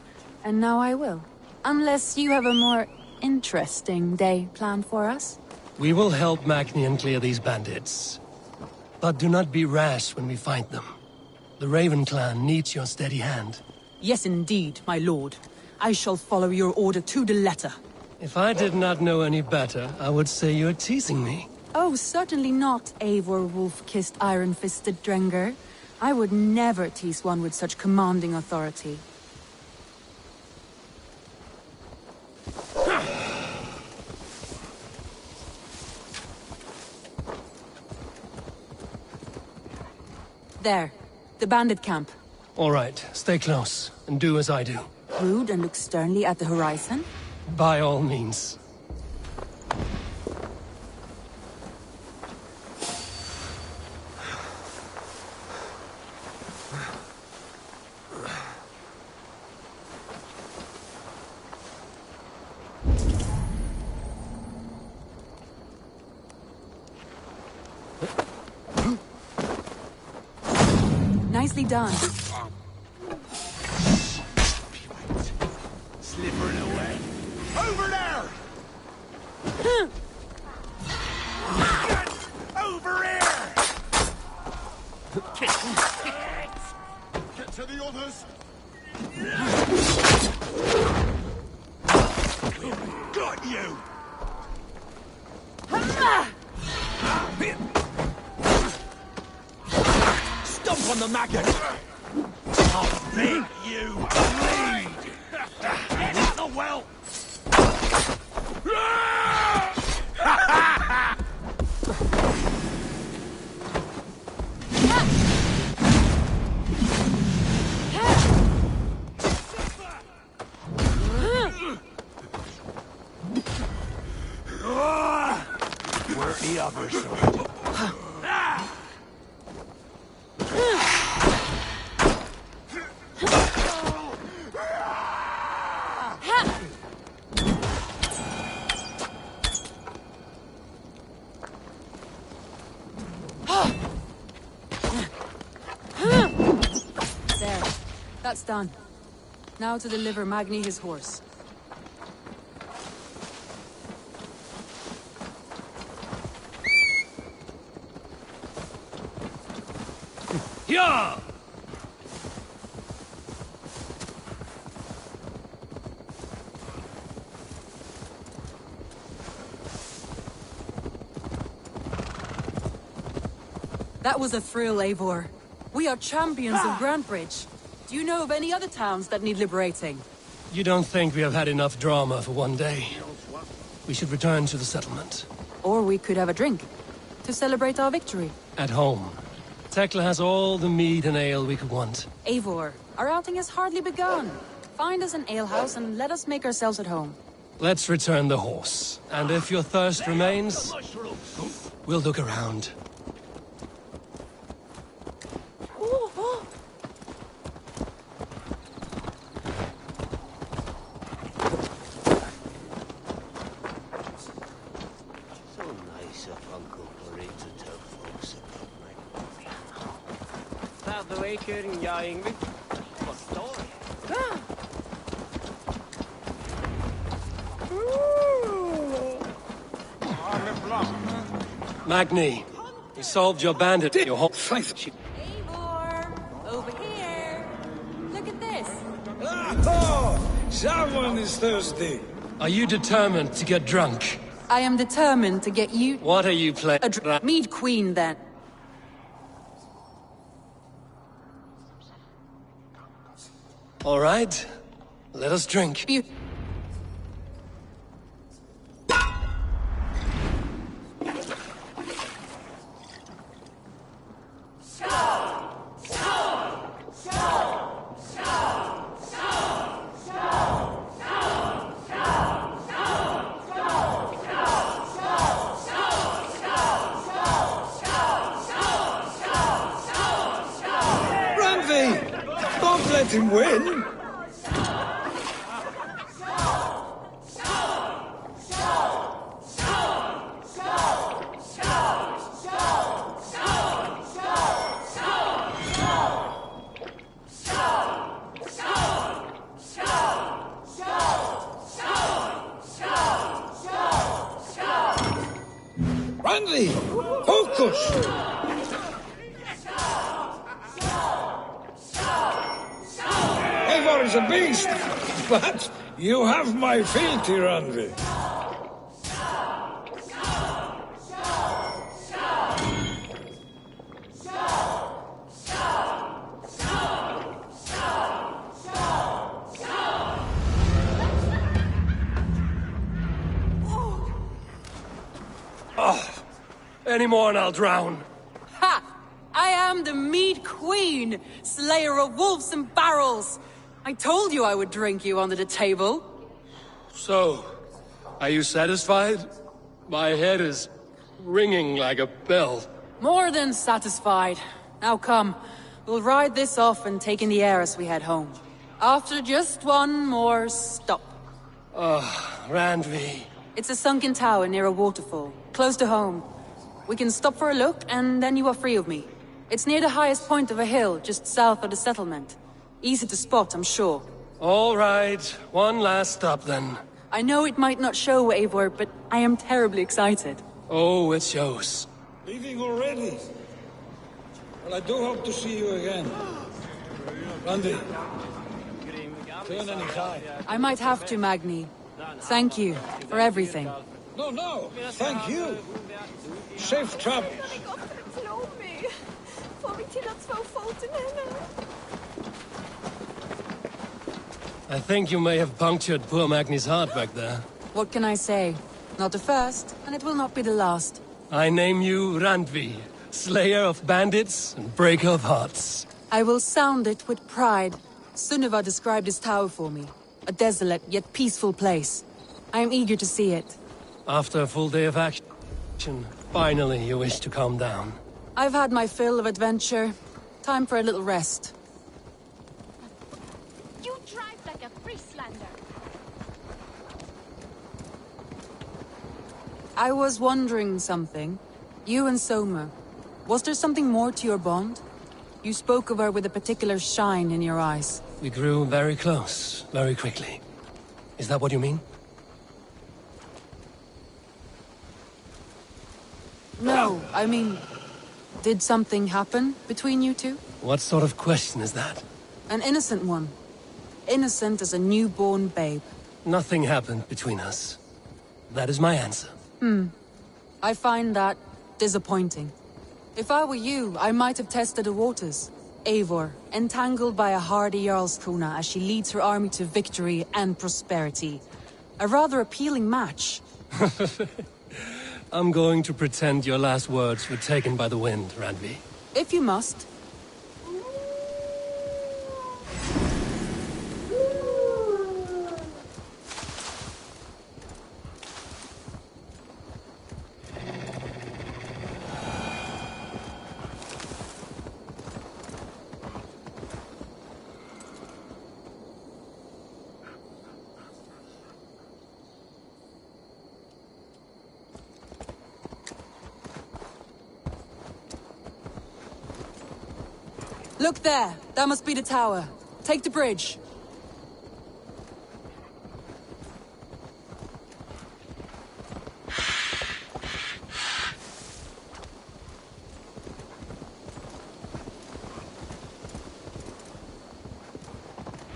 and now I will. Unless you have a more interesting day planned for us? We will help Magnian clear these bandits. But do not be rash when we find them. The Raven clan needs your steady hand. Yes, indeed, my lord. I shall follow your order to the letter. If I did not know any better, I would say you're teasing me. Oh, certainly not, Eivor wolf-kissed iron-fisted Drenger. I would never tease one with such commanding authority. There. The bandit camp. All right, stay close, and do as I do. Rude and look sternly at the horizon? By all means. Nicely done. Slithering away. Over there! Over here! Get to the others! Got you! Stomp on the maggot! I'll make you bleed! Get out the well! Where the others are? There. That's done. Now to deliver Magni his horse. Yeah! That was a thrill, Eivor. We are champions of Grantbridge. Do you know of any other towns that need liberating? You don't think we have had enough drama for one day? We should return to the settlement. Or we could have a drink, to celebrate our victory. At home. Tekla has all the mead and ale we could want. Eivor, our outing has hardly begun. Find us an alehouse and let us make ourselves at home. Let's return the horse. And if your thirst remains, we'll look around. Magni, you solved your bandit. Your whole Eivor, over here. Look at this. Oh, someone is thirsty. Are you determined to get drunk? I am determined to get you... What are you playing? Mead Queen, then. All right, let us drink. Don't let him win! Randy! Focus! Eivor is a beast, but you have my fealty, Randy. Oh, any more and I'll drown. Ha! I am the Mead Queen, slayer of wolves and barrels. I told you I would drink you under the table. So, are you satisfied? My head is ringing like a bell. More than satisfied. Now come, we'll ride this off and take in the air as we head home. After just one more stop. Randvi. It's a sunken tower near a waterfall, close to home. We can stop for a look, and then you are free of me. It's near the highest point of a hill, just south of the settlement. Easy to spot, I'm sure. All right, one last stop then. I know it might not show, Eivor, but I am terribly excited. Oh, it shows. Leaving already? Well, I do hope to see you again. Randy. Turn any time. I might have to, Magni. Thank you for everything. No, thank you. Safe travels. I think you may have punctured poor Magni's heart back there. What can I say? Not the first, and it will not be the last. I name you Randvi, slayer of bandits and breaker of hearts. I will sound it with pride. Sunniva described this tower for me. A desolate yet peaceful place. I am eager to see it. After a full day of action, finally you wish to calm down. I've had my fill of adventure. Time for a little rest. You drive like a Frieslander. I was wondering something. You and Soma. Was there something more to your bond? You spoke of her with a particular shine in your eyes. We grew very close, very quickly. Is that what you mean? No, I mean... Did something happen between you two? What sort of question is that? An innocent one. Innocent as a newborn babe. Nothing happened between us. That is my answer. I find that disappointing. If I were you, I might have tested the waters. Eivor, entangled by a hardy Jarlskona as she leads her army to victory and prosperity. A rather appealing match. I'm going to pretend your last words were taken by the wind, Randvi. If you must. Look there! That must be the tower. Take the bridge.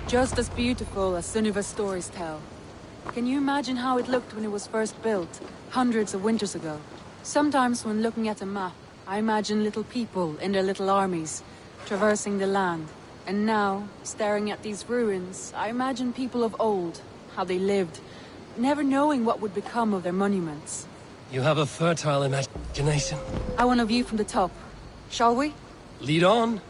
Just as beautiful as Sunniva's stories tell. Can you imagine how it looked when it was first built, hundreds of winters ago? Sometimes when looking at a map, I imagine little people in their little armies, traversing the land. And now, staring at these ruins, I imagine people of old, how they lived, never knowing what would become of their monuments. You have a fertile imagination. I want a view from the top. Shall we? Lead on.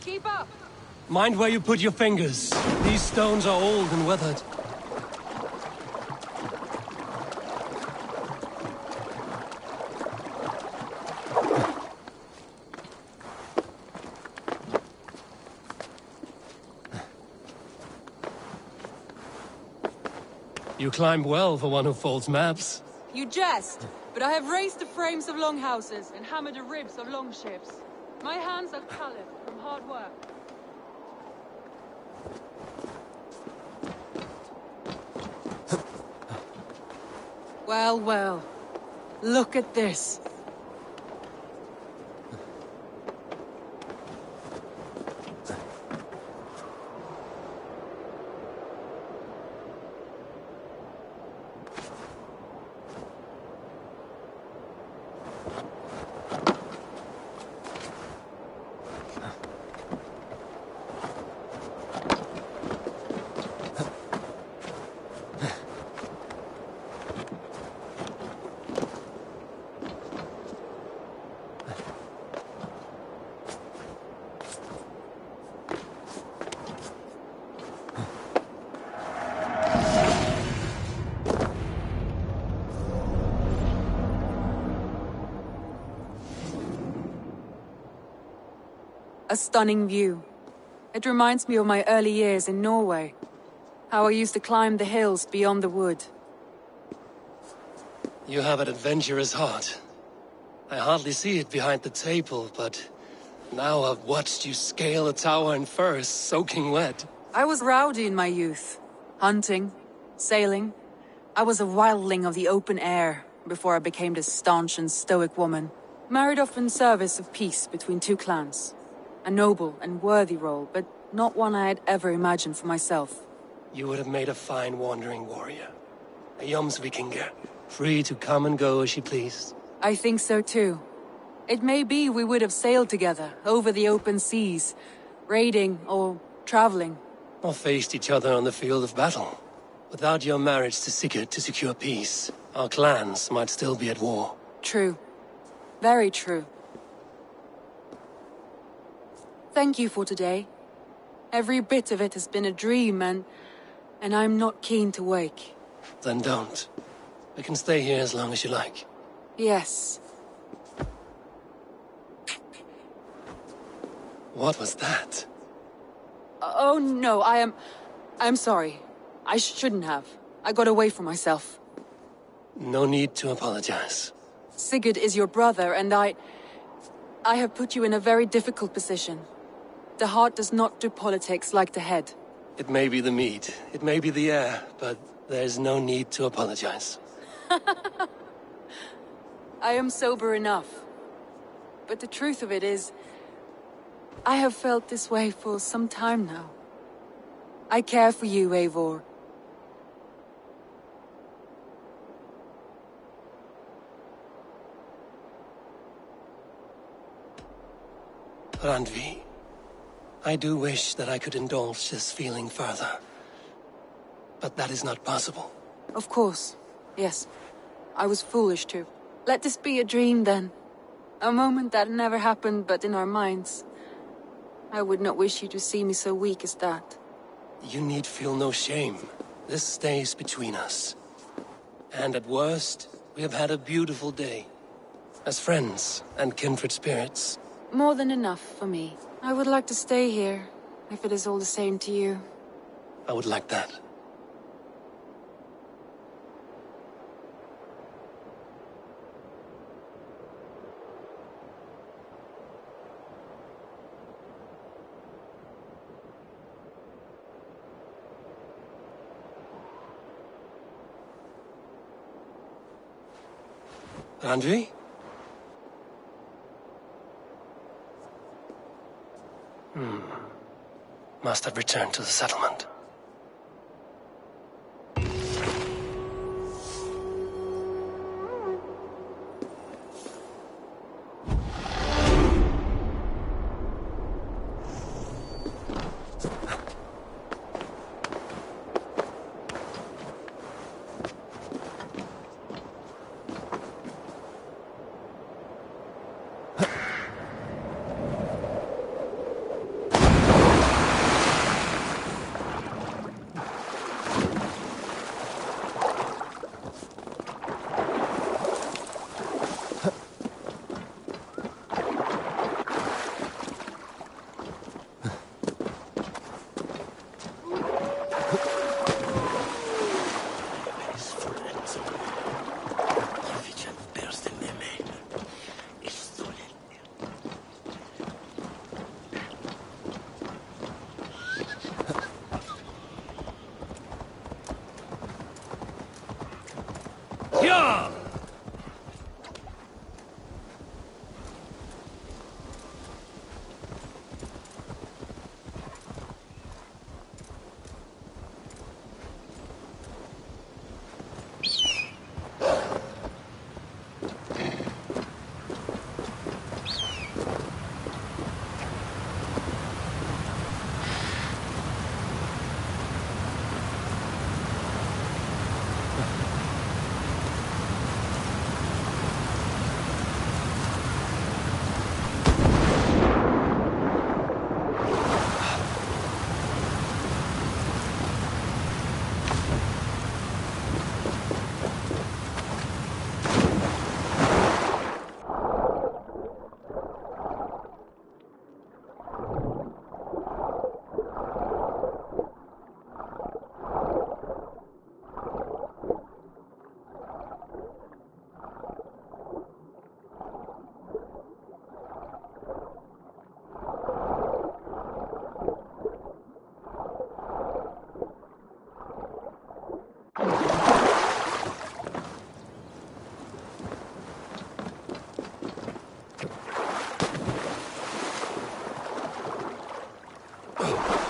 Keep up! Mind where you put your fingers. These stones are old and weathered. You climb well for one who folds maps. You jest, but I have raised the frames of longhouses and hammered the ribs of longships. My hands are calloused from hard work. Well, well. Look at this. A stunning view. It reminds me of my early years in Norway. How I used to climb the hills beyond the wood. You have an adventurous heart. I hardly see it behind the table, but now I've watched you scale a tower in furs, soaking wet. I was rowdy in my youth. Hunting, sailing. I was a wildling of the open air before I became this staunch and stoic woman. Married off in service of peace between two clans. A noble and worthy role, but not one I had ever imagined for myself. You would have made a fine wandering warrior. A Jomsvikinger, free to come and go as you pleased. I think so too. It may be we would have sailed together, over the open seas, raiding or traveling. Or faced each other on the field of battle. Without your marriage to Sigurd to secure peace, our clans might still be at war. True. Very true. Thank you for today. Every bit of it has been a dream, and I'm not keen to wake. Then don't. We can stay here as long as you like. Yes. What was that? Oh no, I'm sorry. I shouldn't have. I got away from myself. No need to apologize. Sigurd is your brother, and I have put you in a very difficult position. The heart does not do politics like the head. It may be the meat, it may be the air, but there's no need to apologize. I am sober enough. But the truth of it is, I have felt this way for some time now. I care for you, Eivor. Randvi, I do wish that I could indulge this feeling further. But that is not possible. Of course. Yes. I was foolish too. Let this be a dream then. A moment that never happened but in our minds. I would not wish you to see me so weak as that. You need feel no shame. This stays between us. And at worst, we have had a beautiful day. As friends and kindred spirits. More than enough for me. I would like to stay here, if it is all the same to you. I would like that. Randvi? Must have returned to the settlement. Oh.